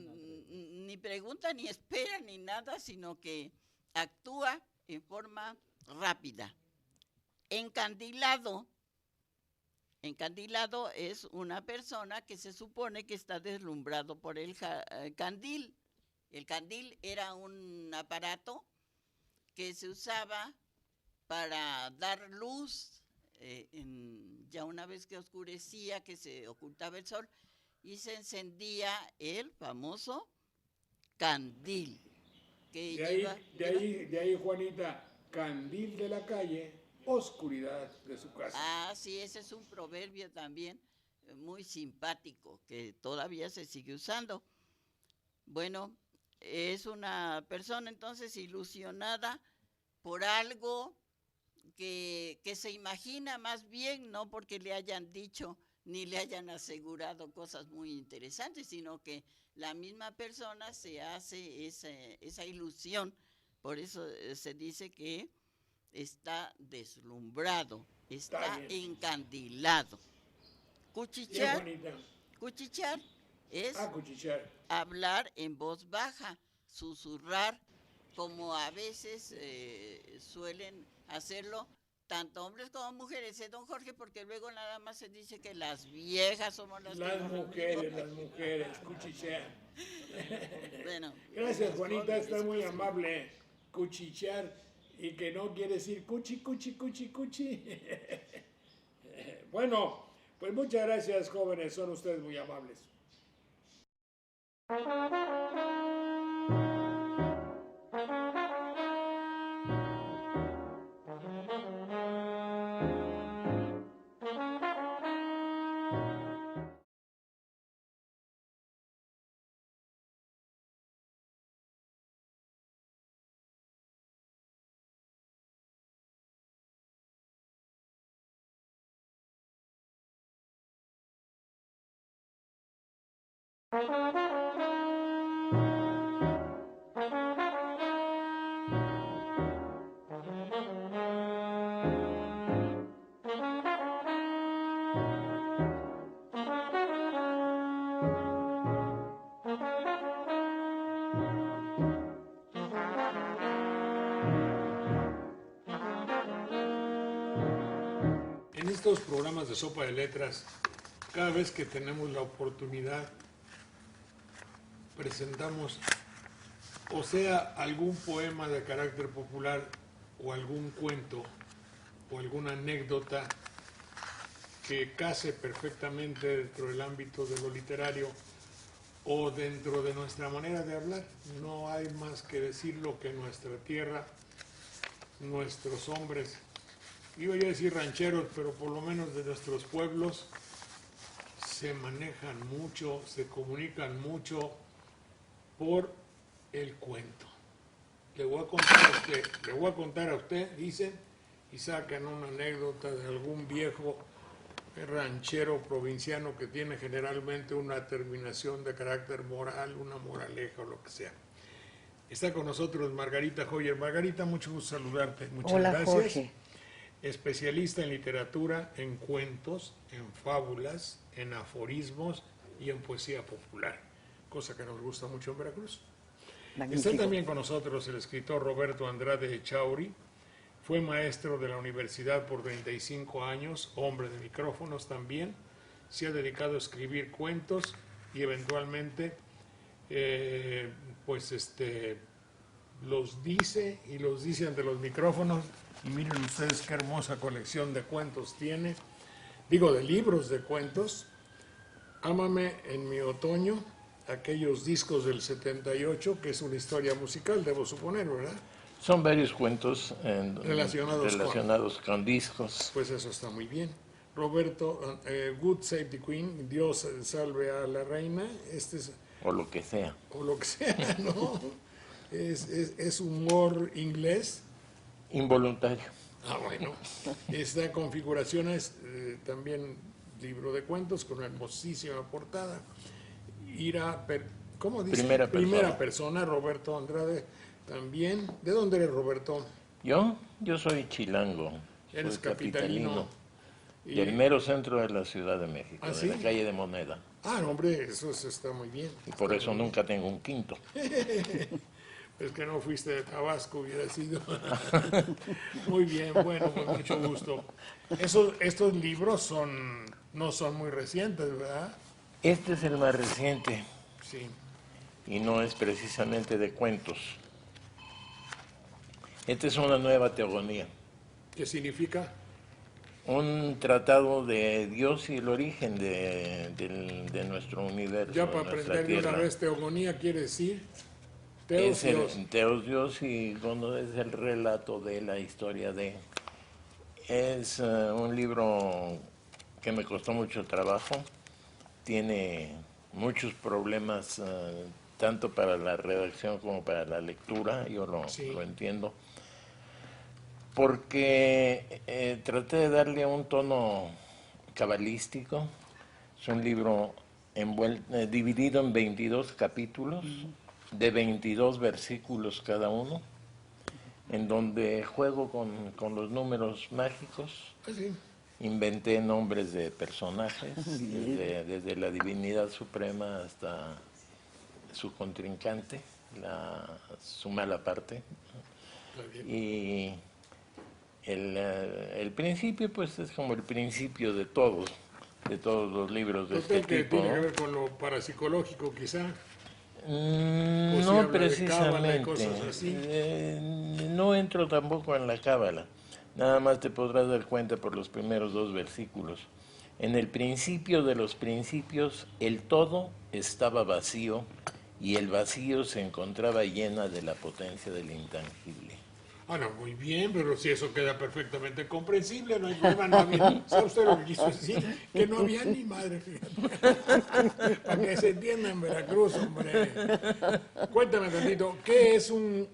ni pregunta, ni espera, ni nada, sino que actúa en forma rápida. Encandilado es una persona que se supone que está deslumbrado por el candil. El candil era un aparato que se usaba para dar luz, ya una vez que oscurecía, que se ocultaba el sol, y se encendía el famoso candil. De ahí, Juanita, candil de la calle, oscuridad de su casa. Ah, sí, ese es un proverbio también muy simpático que todavía se sigue usando. Bueno, es una persona entonces ilusionada por algo que se imagina más bien, no porque le hayan dicho ni le hayan asegurado cosas muy interesantes, sino que la misma persona se hace esa ilusión. Por eso se dice que está deslumbrado, está encandilado. Cuchichear, Juanita. cuchichear es Cuchichear. hablar en voz baja, susurrar, como a veces suelen hacerlo tanto hombres como mujeres, don Jorge, porque luego nada más se dice que las viejas somos las Las que no mujeres, cuchichear. Bueno, Gracias, las Juanita, jóvenes, está muy pues, amable. Cuchichear y que no quiere decir cuchi. Bueno, pues muchas gracias, jóvenes, son ustedes muy amables. En estos programas de Sopa de Letras, cada vez que tenemos la oportunidad, presentamos o sea algún poema de carácter popular o algún cuento o alguna anécdota que case perfectamente dentro del ámbito de lo literario o dentro de nuestra manera de hablar. No hay más que decirlo que nuestra tierra, nuestros hombres, iba yo a decir rancheros, pero por lo menos de nuestros pueblos, se manejan mucho, se comunican mucho por el cuento. Le voy a contar a usted, dicen, y sacan una anécdota de algún viejo ranchero provinciano que tiene generalmente una terminación de carácter moral, una moraleja o lo que sea. Está con nosotros Margarita Hoyer. Margarita, mucho gusto saludarte. Muchas Hola, gracias. Jorge. Especialista en literatura, en cuentos, en fábulas, en aforismos y en poesía popular, cosa que nos gusta mucho en Veracruz. Magnífico. Está también con nosotros el escritor Roberto Andrade Echauri. Fue maestro de la universidad por 35 años, hombre de micrófonos también. Se ha dedicado a escribir cuentos y eventualmente los dice ante los micrófonos. Y miren ustedes qué hermosa colección de cuentos tiene. Digo, de libros de cuentos. Ámame en mi otoño, aquellos discos del 78, que es una historia musical, debo suponer, ¿verdad? Son varios cuentos Relacionados con discos. Pues eso está muy bien. Roberto, God Save the Queen, Dios salve a la reina. O lo que sea. O lo que sea, ¿no? Es humor inglés. Involuntario. Bueno. Esta configuración es también libro de cuentos con una hermosísima portada. ¿Cómo dice? Primera persona, Roberto Andrade también. ¿De dónde eres, Roberto? Yo soy chilango. Eres soy capitalino. Del mero centro de la Ciudad de México, ¿Ah, de sí? la calle de Moneda. Hombre, eso está muy bien. Y por eso nunca tengo un quinto. Es que no fuiste de Tabasco, hubiera sido. Muy bien, bueno, con mucho gusto. Estos libros no son muy recientes, ¿verdad? Este es el más reciente. Sí. Y no es precisamente de cuentos. Esta es una nueva teogonía. ¿Qué significa? Un tratado de Dios y el origen de nuestro universo. Ya para aprender de una vez, teogonía quiere decir Teos Dios. Teos Dios, y cuando es el relato de la historia de... Es un libro que me costó mucho trabajo. Tiene muchos problemas, tanto para la redacción como para la lectura, yo lo entiendo. Porque traté de darle un tono cabalístico. Es un libro dividido en 22 capítulos, de 22 versículos cada uno, en donde juego con los números mágicos. Sí. inventé nombres de personajes, desde la divinidad suprema hasta su contrincante, su mala parte. Y el principio, pues, es como el principio de todos los libros de Total, este que tipo, tiene ¿no? que ver con lo parapsicológico, quizá. O si No habla de cábala y precisamente. cosas así. No entro tampoco en la cábala. Nada más te podrás dar cuenta por los primeros 2 versículos. En el principio de los principios, el todo estaba vacío y el vacío se encontraba llena de la potencia del intangible. Bueno, muy bien, pero si eso queda perfectamente comprensible, no hay problema, no había, ¿sabe usted lo que quiso decir? Que no había ni madre, fíjate. Para que se entienda en Veracruz, hombre. Cuéntame tantito, ¿qué es un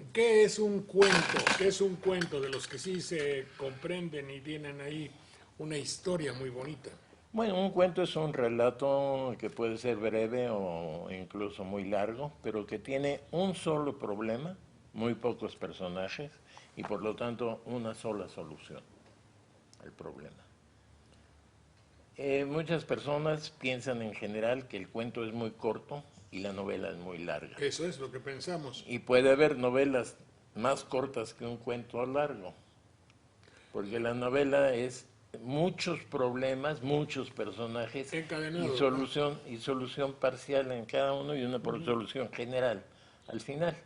cuento? ¿Qué es un cuento de los que sí se comprenden y tienen ahí una historia muy bonita? Bueno, un cuento es un relato que puede ser breve o incluso muy largo, pero que tiene un solo problema, muy pocos personajes, y por lo tanto una sola solución al problema. Muchas personas piensan en general que el cuento es muy corto y la novela es muy larga. Eso es lo que pensamos. Y puede haber novelas más cortas que un cuento largo, porque la novela es muchos problemas, muchos personajes Encadenados, y solución parcial en cada uno y una solución general al final.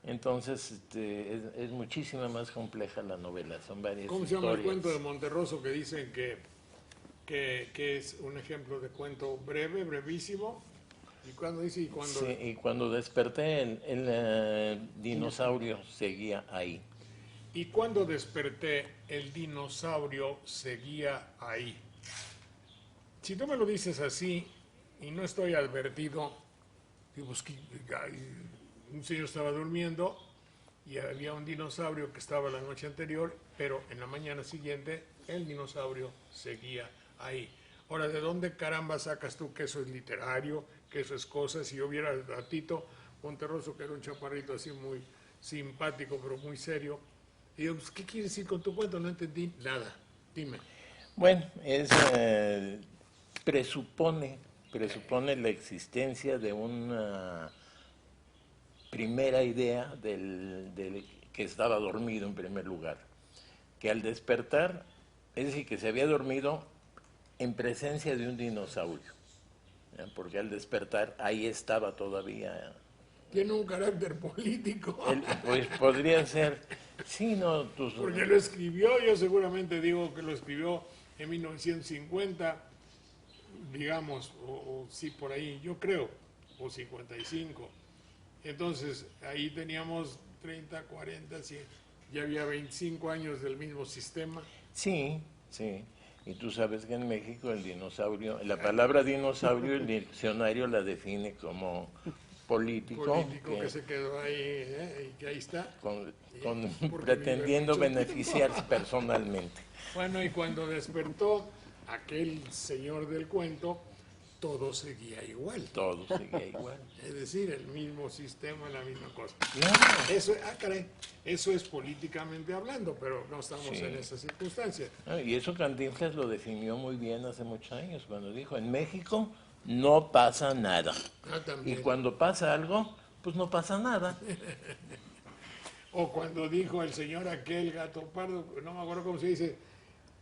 Entonces es muchísimo más compleja la novela, son varias ¿Cómo se llama el historias. cuento de Monterroso que dicen que es un ejemplo de cuento breve, brevísimo? ¿Y cuándo dice y cuándo? Sí, y cuando desperté, el dinosaurio seguía ahí. Y cuando desperté, el dinosaurio seguía ahí. Si tú me lo dices así y no estoy advertido, digo, pues, un señor estaba durmiendo y había un dinosaurio que estaba la noche anterior, pero en la mañana siguiente el dinosaurio seguía ahí. Ahora, ¿de dónde caramba sacas tú que eso es literario, que eso es cosa? Si yo viera a Tito Monterroso, que era un chaparrito así muy simpático, pero muy serio, y digo, pues, ¿qué quieres decir con tu cuento? No entendí nada. Dime. Bueno, presupone la existencia de una primera idea del que estaba dormido en primer lugar, que al despertar, es decir, que se había dormido en presencia de un dinosaurio, ¿ya? Porque al despertar ahí estaba todavía. Tiene un carácter político. Pues podría ser, sí, no, porque lo escribió, yo seguramente digo que lo escribió en 1950, digamos, o sí, por ahí, yo creo, o 55. Entonces, ahí teníamos 30, 40, 100, ya había 25 años del mismo sistema. Sí, sí. Y tú sabes que en México el dinosaurio, la palabra dinosaurio, el diccionario la define como político que se quedó ahí, y que ahí está. Pretendiendo beneficiarse personalmente. Bueno, y cuando despertó aquel señor del cuento, todo seguía igual. Todo seguía igual. Es decir, el mismo sistema, la misma cosa. Claro. Eso, caray, eso es políticamente hablando, pero no estamos en esa circunstancia. Y eso Cantinflas lo definió muy bien hace muchos años, cuando dijo, en México no pasa nada. Y cuando pasa algo, pues no pasa nada. O cuando dijo el señor aquel gato pardo, no me acuerdo cómo se dice,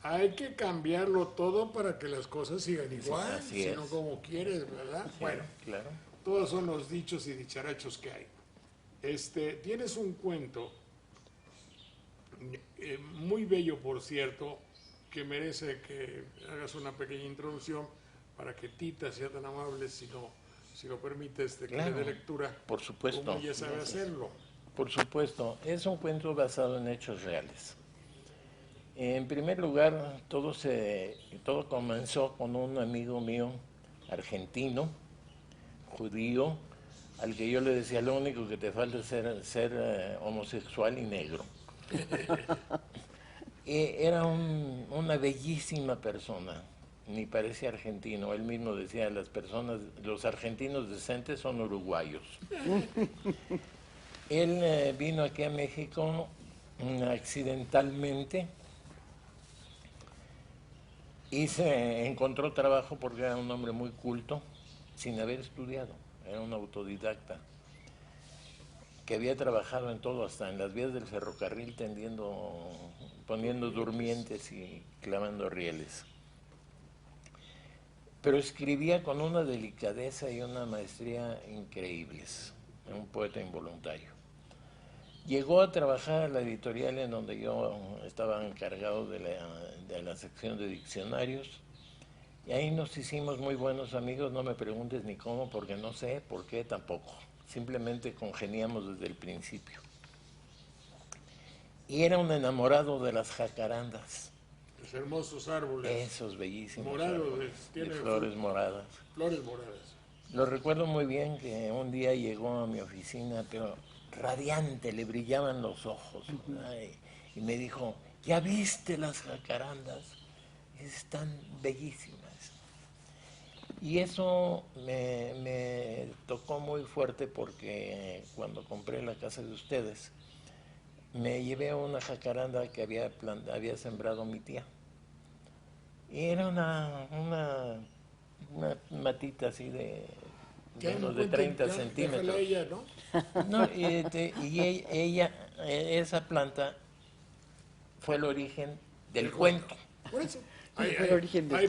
hay que cambiarlo todo para que las cosas sigan igual, sí, sino como quieres, ¿verdad? Sí, bueno, claro. Todos son los dichos y dicharachos que hay. Tienes un cuento muy bello, por cierto, que merece que hagas una pequeña introducción para que Tita sea tan amable, si lo permites, que le dé lectura. Por supuesto. Como ella sabe hacerlo. Por supuesto, es un cuento basado en hechos reales. En primer lugar, todo comenzó con un amigo mío argentino, judío, al que yo le decía, lo único que te falta es ser homosexual y negro. Era una bellísima persona, ni parecía argentino. Él mismo decía, los argentinos decentes son uruguayos. Él vino aquí a México accidentalmente Y se encontró trabajo porque era un hombre muy culto, sin haber estudiado, era un autodidacta, que había trabajado en todo, hasta en las vías del ferrocarril poniendo durmientes y clavando rieles. Pero escribía con una delicadeza y una maestría increíbles, un poeta involuntario. Llegó a trabajar a la editorial en donde yo estaba encargado de la sección de diccionarios, y ahí nos hicimos muy buenos amigos. No me preguntes ni cómo, porque no sé, por qué tampoco. Simplemente congeniamos desde el principio. Y era un enamorado de las jacarandas. Los hermosos árboles. Esos bellísimos Morados, árboles, tiene de flores moradas. Flores moradas. Lo recuerdo muy bien que un día llegó a mi oficina, pero radiante, le brillaban los ojos, y me dijo, ¿ya viste las jacarandas? Están bellísimas. Y eso me tocó muy fuerte, porque cuando compré la casa de ustedes, me llevé a una jacaranda que había sembrado mi tía. Y era una matita así de menos de 30 centímetros. Ella, ¿no? No, y ella, esa planta fue el origen del cuento. Por eso.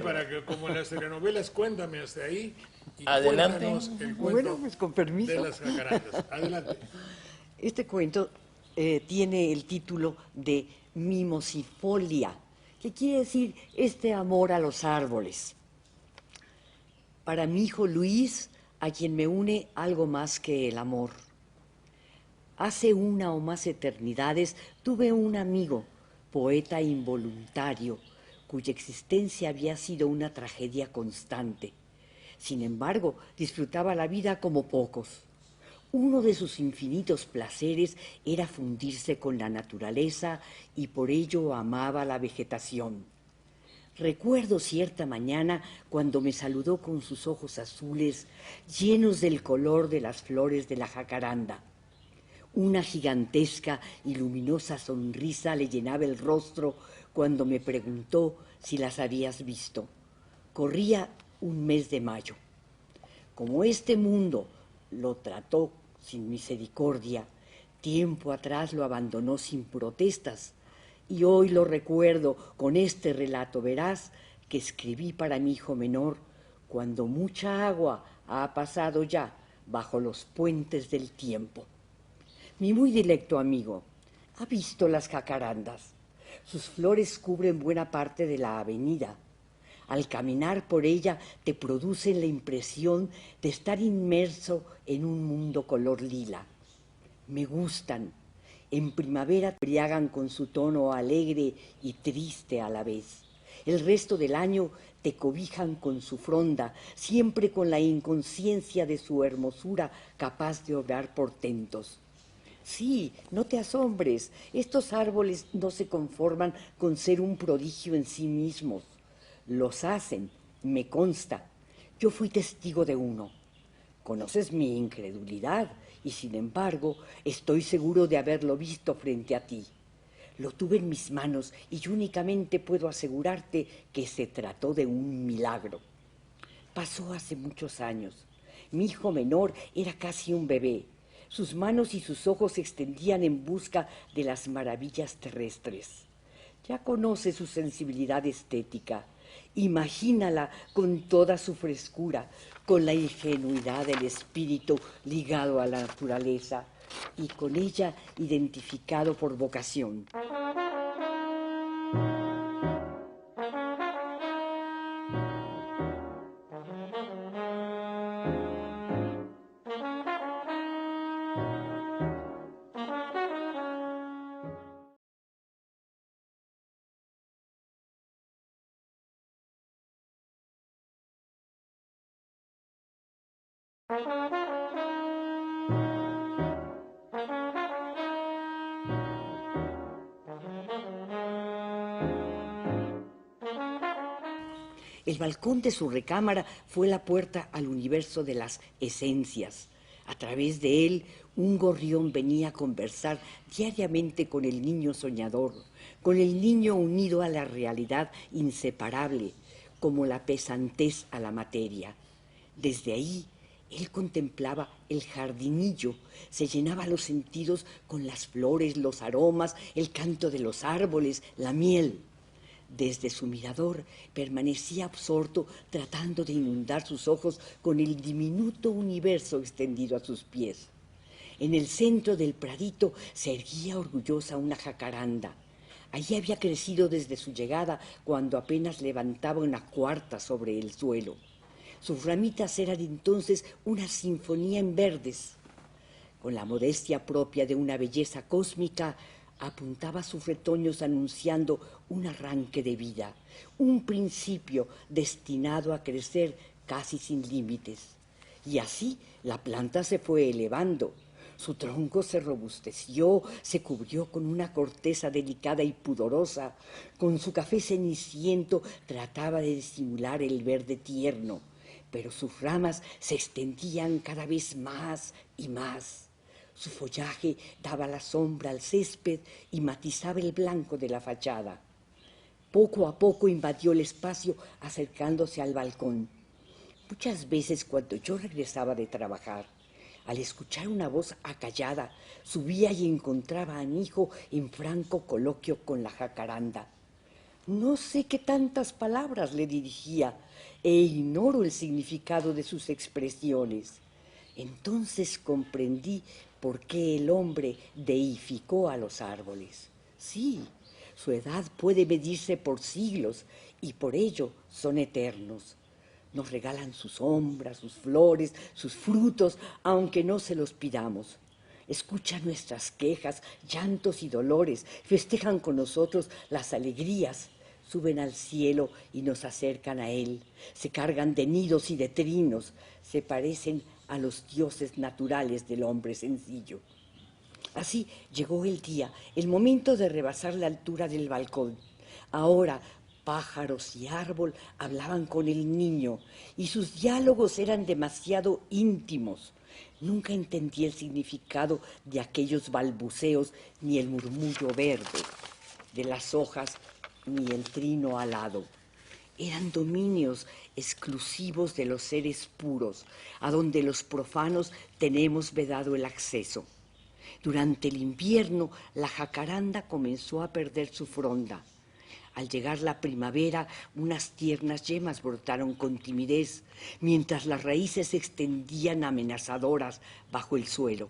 Para que, como en las telenovelas, cuéntame hasta ahí. Y adelante. El bueno, pues con permiso. De las jacarandas. Adelante. Este cuento tiene el título de Mimosifolia, que quiere decir este amor a los árboles. Para mi hijo Luis, a quien me une algo más que el amor. Hace una o más eternidades tuve un amigo, poeta involuntario, cuya existencia había sido una tragedia constante. Sin embargo, disfrutaba la vida como pocos. Uno de sus infinitos placeres era fundirse con la naturaleza, y por ello amaba la vegetación. Recuerdo cierta mañana cuando me saludó con sus ojos azules, llenos del color de las flores de la jacaranda. Una gigantesca y luminosa sonrisa le llenaba el rostro cuando me preguntó si las habías visto. Corría un mes de mayo. Como este mundo lo trató sin misericordia, tiempo atrás lo abandonó sin protestas, y hoy lo recuerdo con este relato veraz que escribí para mi hijo menor cuando mucha agua ha pasado ya bajo los puentes del tiempo. Mi muy dilecto amigo, ¿ha visto las jacarandas? Sus flores cubren buena parte de la avenida. Al caminar por ella te producen la impresión de estar inmerso en un mundo color lila. Me gustan. En primavera te embriagan con su tono alegre y triste a la vez. El resto del año te cobijan con su fronda, siempre con la inconsciencia de su hermosura capaz de obrar portentos. Sí, no te asombres, estos árboles no se conforman con ser un prodigio en sí mismos. Los hacen, me consta. Yo fui testigo de uno. Conoces mi incredulidad y, sin embargo, estoy seguro de haberlo visto frente a ti. Lo tuve en mis manos y únicamente puedo asegurarte que se trató de un milagro. Pasó hace muchos años. Mi hijo menor era casi un bebé. Sus manos y sus ojos se extendían en busca de las maravillas terrestres. Ya conoce su sensibilidad estética. Imagínala con toda su frescura, con la ingenuidad del espíritu ligado a la naturaleza y con ella identificado por vocación. El balcón de su recámara fue la puerta al universo de las esencias. A través de él, un gorrión venía a conversar diariamente con el niño soñador, con el niño unido a la realidad inseparable, como la pesantez a la materia. Desde ahí, él contemplaba el jardinillo, se llenaba los sentidos con las flores, los aromas, el canto de los árboles, la miel. Desde su mirador permanecía absorto tratando de inundar sus ojos con el diminuto universo extendido a sus pies. En el centro del pradito se erguía orgullosa una jacaranda. Allí había crecido desde su llegada, cuando apenas levantaba una cuarta sobre el suelo. Sus ramitas eran entonces una sinfonía en verdes. Con la modestia propia de una belleza cósmica, apuntaba sus retoños anunciando un arranque de vida, un principio destinado a crecer casi sin límites. Y así la planta se fue elevando. Su tronco se robusteció, se cubrió con una corteza delicada y pudorosa. Con su café ceniciento trataba de disimular el verde tierno, pero sus ramas se extendían cada vez más y más. Su follaje daba la sombra al césped y matizaba el blanco de la fachada. Poco a poco invadió el espacio, acercándose al balcón. Muchas veces, cuando yo regresaba de trabajar, al escuchar una voz acallada, subía y encontraba a mi hijo en franco coloquio con la jacaranda. No sé qué tantas palabras le dirigía e ignoro el significado de sus expresiones. Entonces comprendí por qué el hombre deificó a los árboles. Sí, su edad puede medirse por siglos y por ello son eternos. Nos regalan sus sombras, sus flores, sus frutos, aunque no se los pidamos. Escuchan nuestras quejas, llantos y dolores, festejan con nosotros las alegrías, suben al cielo y nos acercan a él, se cargan de nidos y de trinos, se parecen a los dioses naturales del hombre sencillo. Así llegó el día, el momento de rebasar la altura del balcón. Ahora pájaros y árbol hablaban con el niño y sus diálogos eran demasiado íntimos. Nunca entendí el significado de aquellos balbuceos, ni el murmullo verde de las hojas, ni el trino alado. Eran dominios exclusivos de los seres puros, a donde los profanos tenemos vedado el acceso. Durante el invierno, la jacaranda comenzó a perder su fronda. Al llegar la primavera, unas tiernas yemas brotaron con timidez, mientras las raíces se extendían amenazadoras bajo el suelo.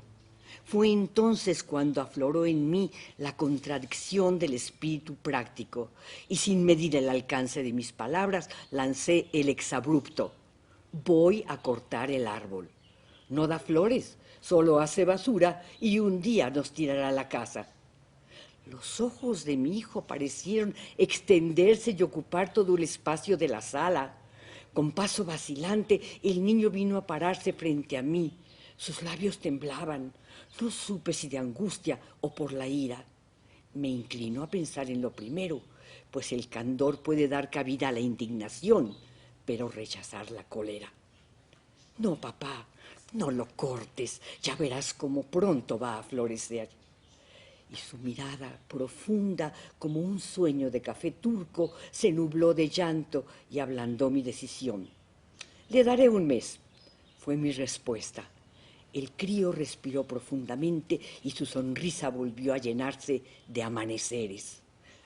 Fue entonces cuando afloró en mí la contradicción del espíritu práctico, y sin medir el alcance de mis palabras, lancé el exabrupto: voy a cortar el árbol. No da flores, solo hace basura y un día nos tirará a la casa. Los ojos de mi hijo parecieron extenderse y ocupar todo el espacio de la sala. Con paso vacilante, el niño vino a pararse frente a mí. Sus labios temblaban. No supe si de angustia o por la ira. Me inclinó a pensar en lo primero, pues el candor puede dar cabida a la indignación, pero rechazar la cólera. No, papá, no lo cortes, ya verás cómo pronto va a florecer. Y su mirada, profunda como un sueño de café turco, se nubló de llanto y ablandó mi decisión. Le daré un mes, fue mi respuesta. El crío respiró profundamente y su sonrisa volvió a llenarse de amaneceres.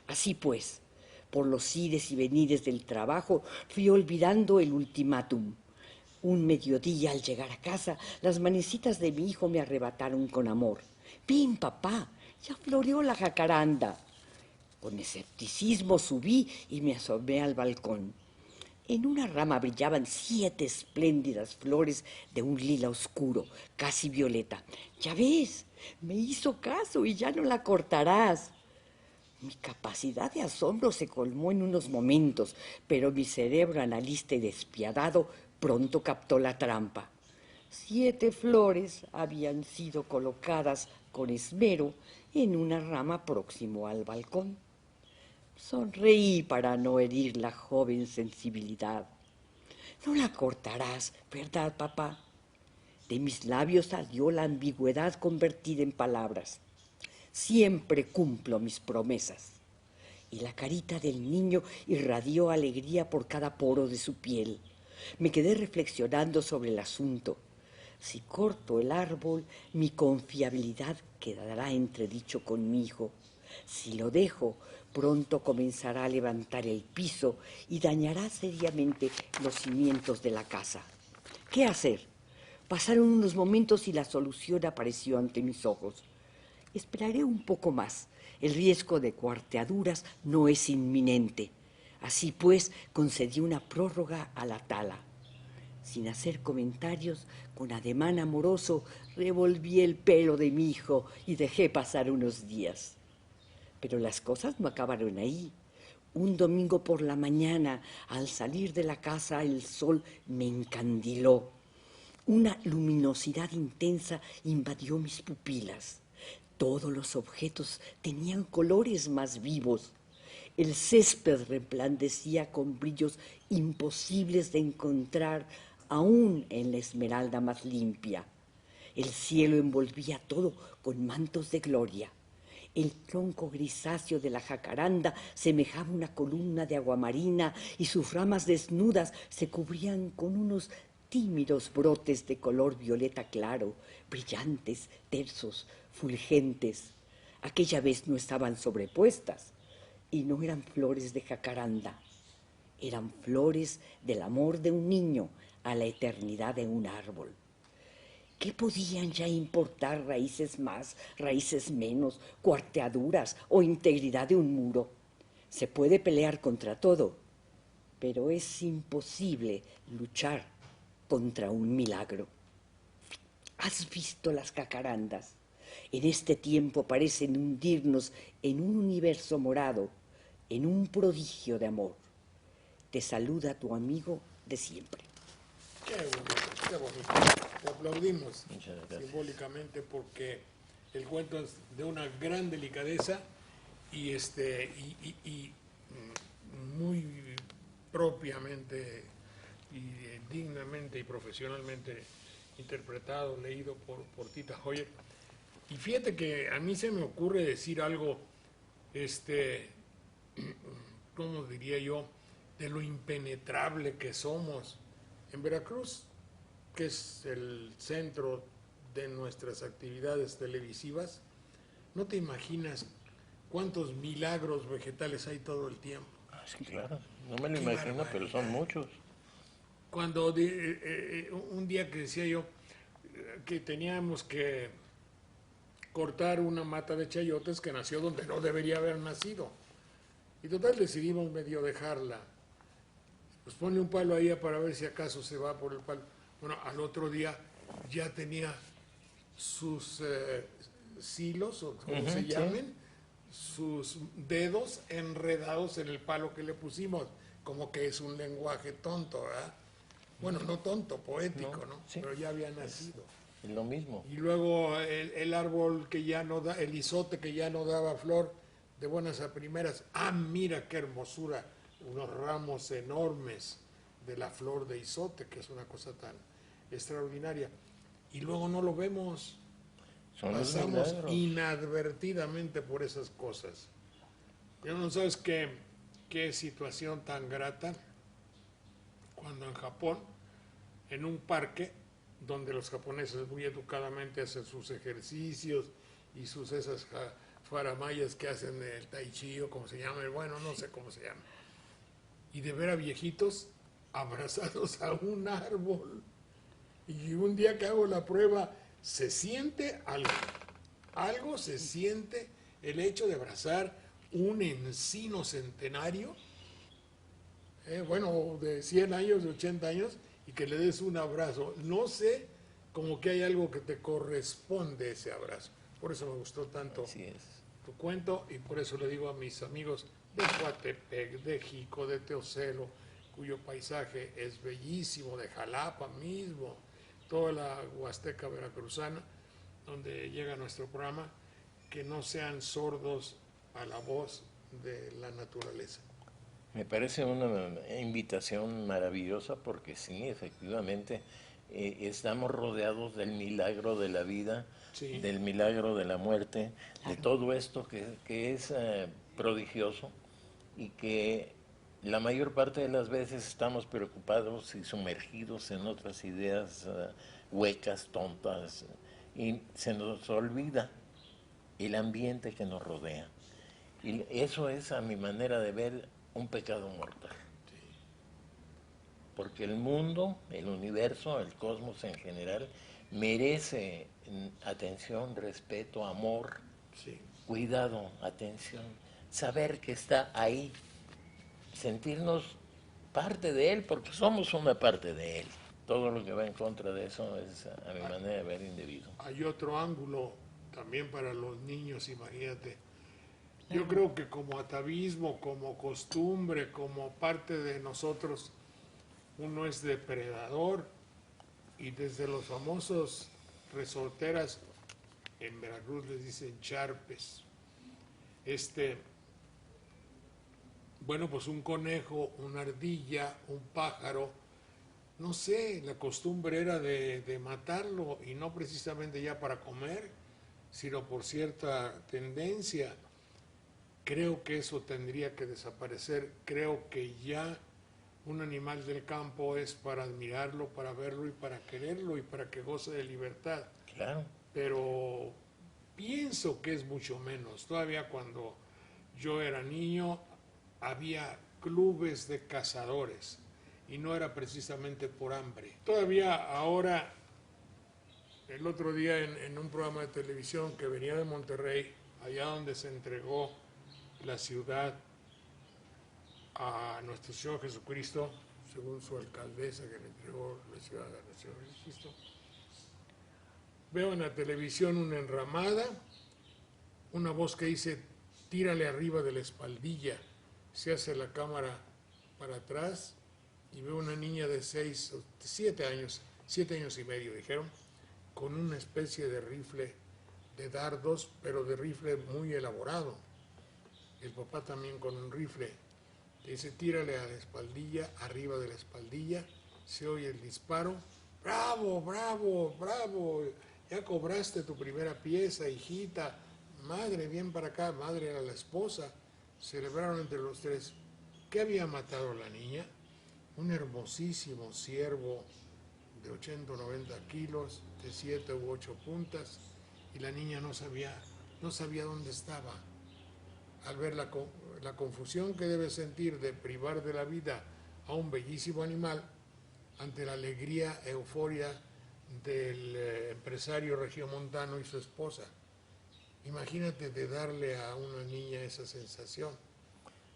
Así pues, por los ires y venires del trabajo, fui olvidando el ultimátum. Un mediodía, al llegar a casa, las manecitas de mi hijo me arrebataron con amor. «Ven, papá, ya floreó la jacaranda». Con escepticismo subí y me asomé al balcón. En una rama brillaban 7 espléndidas flores de un lila oscuro, casi violeta. «Ya ves, me hizo caso y ya no la cortarás». Mi capacidad de asombro se colmó en unos momentos, pero mi cerebro analista y despiadado pronto captó la trampa. 7 flores habían sido colocadas con esmero en una rama próximo al balcón. Sonreí para no herir la joven sensibilidad. «No la cortarás, ¿verdad, papá?». De mis labios salió la ambigüedad convertida en palabras. «Siempre cumplo mis promesas». y la carita del niño irradió alegría por cada poro de su piel. Me quedé reflexionando sobre el asunto. Si corto el árbol, mi confiabilidad quedará entredicho con mi hijo. Si lo dejo, pronto comenzará a levantar el piso y dañará seriamente los cimientos de la casa. ¿Qué hacer? Pasaron unos momentos y la solución apareció ante mis ojos. Esperaré un poco más. El riesgo de cuarteaduras no es inminente. Así pues, concedí una prórroga a la tala. Sin hacer comentarios, con ademán amoroso, revolví el pelo de mi hijo y dejé pasar unos días. Pero las cosas no acabaron ahí. Un domingo por la mañana, al salir de la casa, el sol me encandiló. Una luminosidad intensa invadió mis pupilas. Todos los objetos tenían colores más vivos. El césped resplandecía con brillos imposibles de encontrar aún en la esmeralda más limpia. El cielo envolvía todo con mantos de gloria. El tronco grisáceo de la jacaranda semejaba una columna de aguamarina y sus ramas desnudas se cubrían con unos tímidos brotes de color violeta claro, brillantes, tersos, fulgentes. Aquella vez no estaban sobrepuestas y no eran flores de jacaranda, eran flores del amor de un niño a la eternidad de un árbol. ¿Qué podían ya importar raíces más, raíces menos, cuarteaduras o integridad de un muro? Se puede pelear contra todo, pero es imposible luchar contra un milagro. ¿Has visto las jacarandas? En este tiempo parecen hundirnos en un universo morado, en un prodigio de amor. Te saluda tu amigo de siempre. Qué bonito, qué bonito. Te aplaudimos simbólicamente porque el cuento es de una gran delicadeza y muy propiamente y dignamente y profesionalmente interpretado, leído por Tita Hoyer. Y fíjate que a mí se me ocurre decir algo, ¿cómo diría yo?, de lo impenetrable que somos. En Veracruz, que es el centro de nuestras actividades televisivas, no te imaginas cuántos milagros vegetales hay todo el tiempo. Sí, claro, no me lo imagino, pero son muchos. Cuando un día que decía yo que teníamos que cortar una mata de chayotes que nació donde no debería haber nacido. Y total decidimos medio dejarla. Pues ponle un palo ahí para ver si acaso se va por el palo. Bueno, al otro día ya tenía sus silos, o como se llamen, sus dedos enredados en el palo que le pusimos, como que es un lenguaje tonto, ¿verdad? Bueno, no tonto, poético, ¿no? Sí. Pero ya había nacido. Es lo mismo. Y luego el árbol que ya no da, el izote que ya no daba flor, de buenas a primeras, mira qué hermosura, unos ramos enormes de la flor de izote, que es una cosa tan extraordinaria. Y luego no lo vemos. Pasamos inadvertidamente por esas cosas. Pero no sabes qué situación tan grata cuando en Japón, en un parque donde los japoneses muy educadamente hacen sus ejercicios y esas faramayas que hacen el tai chi o como se llama, bueno, no sé cómo se llama, y de ver a viejitos abrazados a un árbol. Y un día que hago la prueba, se siente algo se siente el hecho de abrazar un encino centenario, bueno, de 100 años, de 80 años, y que le des un abrazo. No sé, como que hay algo que te corresponde ese abrazo. Por eso me gustó tanto tu cuento, y por eso le digo a mis amigos de Coatepec, de Jico, de Teocelo, cuyo paisaje es bellísimo, de Jalapa mismo, toda la Huasteca veracruzana, donde llega nuestro programa, que no sean sordos a la voz de la naturaleza. Me parece una invitación maravillosa porque sí, efectivamente, estamos rodeados del milagro de la vida, del milagro de la muerte, de todo esto que es prodigioso y que la mayor parte de las veces estamos preocupados y sumergidos en otras ideas huecas, tontas, y se nos olvida el ambiente que nos rodea. Y eso es, a mi manera de ver, un pecado mortal. Porque el mundo, el universo, el cosmos en general, merece atención, respeto, amor, cuidado, atención, saber que está ahí, sentirnos parte de él, porque somos una parte de él. Todo lo que va en contra de eso es, a mi manera de ver, indebido. Hay otro ángulo también para los niños, imagínate. Yo creo que como atavismo, como costumbre, como parte de nosotros, uno es depredador, y desde los famosos resorteras, en Veracruz les dicen charpes. Bueno, pues un conejo, una ardilla, un pájaro, no sé, la costumbre era de matarlo, y no precisamente ya para comer, sino por cierta tendencia. Creo que eso tendría que desaparecer. Creo que ya un animal del campo es para admirarlo, para verlo y para quererlo y para que goce de libertad. Claro. Pero pienso que es mucho menos. Todavía cuando yo era niño había clubes de cazadores y no era precisamente por hambre. Todavía ahora, el otro día en un programa de televisión que venía de Monterrey, allá donde se entregó la ciudad a nuestro Señor Jesucristo, según su alcaldesa que le entregó la ciudad a nuestro Señor Jesucristo, veo en la televisión una enramada, una voz que dice, tírale arriba de la espaldilla, se hace la cámara para atrás y veo una niña de 7 años y medio, dijeron, con una especie de rifle de dardos, pero de rifle muy elaborado. El papá también con un rifle. Dice, tírale a la espaldilla, arriba de la espaldilla, se oye el disparo. ¡Bravo, bravo, bravo! Ya cobraste tu primera pieza, hijita. Madre, bien para acá. Madre era la esposa. Celebraron entre los tres. ¿Qué había matado la niña? Un hermosísimo ciervo de 80 o 90 kilos, de 7 u 8 puntas, y la niña no sabía dónde estaba. Al ver la confusión que debe sentir de privar de la vida a un bellísimo animal ante la alegría, euforia del empresario regiomontano y su esposa. Imagínate de darle a una niña esa sensación.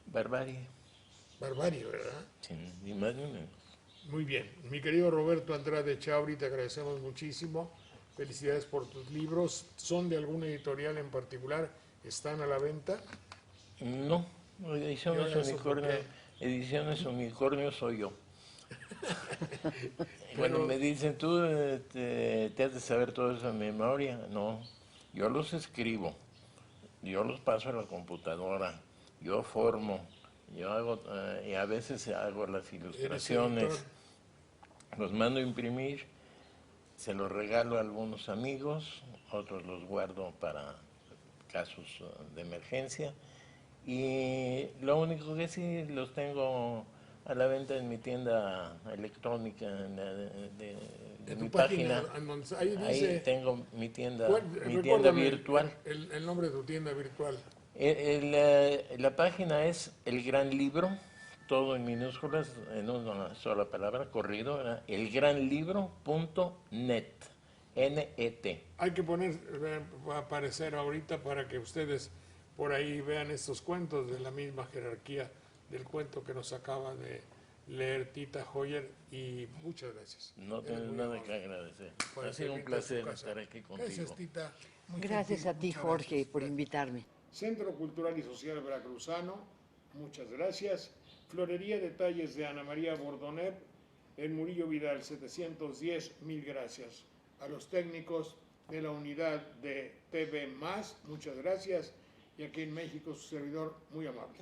Barbarie. Barbarie, ¿verdad? Sí, ni más ni menos. Muy bien. Mi querido Roberto Andrade Chauri, te agradecemos muchísimo. Felicidades por tus libros. ¿Son de alguna editorial en particular? ¿Están a la venta? No, Ediciones Unicornio soy yo. Bueno, me dicen, ¿tú te has de saber todo eso en memoria? No, yo los escribo, yo los paso a la computadora, yo formo, yo hago, y a veces hago las ilustraciones, los mando a imprimir, se los regalo a algunos amigos, otros los guardo para casos de emergencia. Y lo único que sí los tengo a la venta en mi tienda electrónica, de mi página. Ahí tengo mi tienda virtual. El nombre de tu tienda virtual. La página es El Gran Libro, todo en minúsculas, en una sola palabra, corrido, elgranlibro.net. N-E-T. Hay que va a aparecer ahorita para que ustedes por ahí vean estos cuentos de la misma jerarquía del cuento que nos acaba de leer Tita Hoyer, y muchas gracias. No tengo nada que agradecer. Ha sido un placer estar aquí contigo. Gracias, Tita. Gracias a ti, Jorge, por invitarme. Centro Cultural y Social Veracruzano, muchas gracias. Florería Detalles de Ana María Bordonet, en Murillo Vidal 710, mil gracias. A los técnicos de la unidad de TV+, muchas gracias. Y aquí en México, su servidor, muy amable.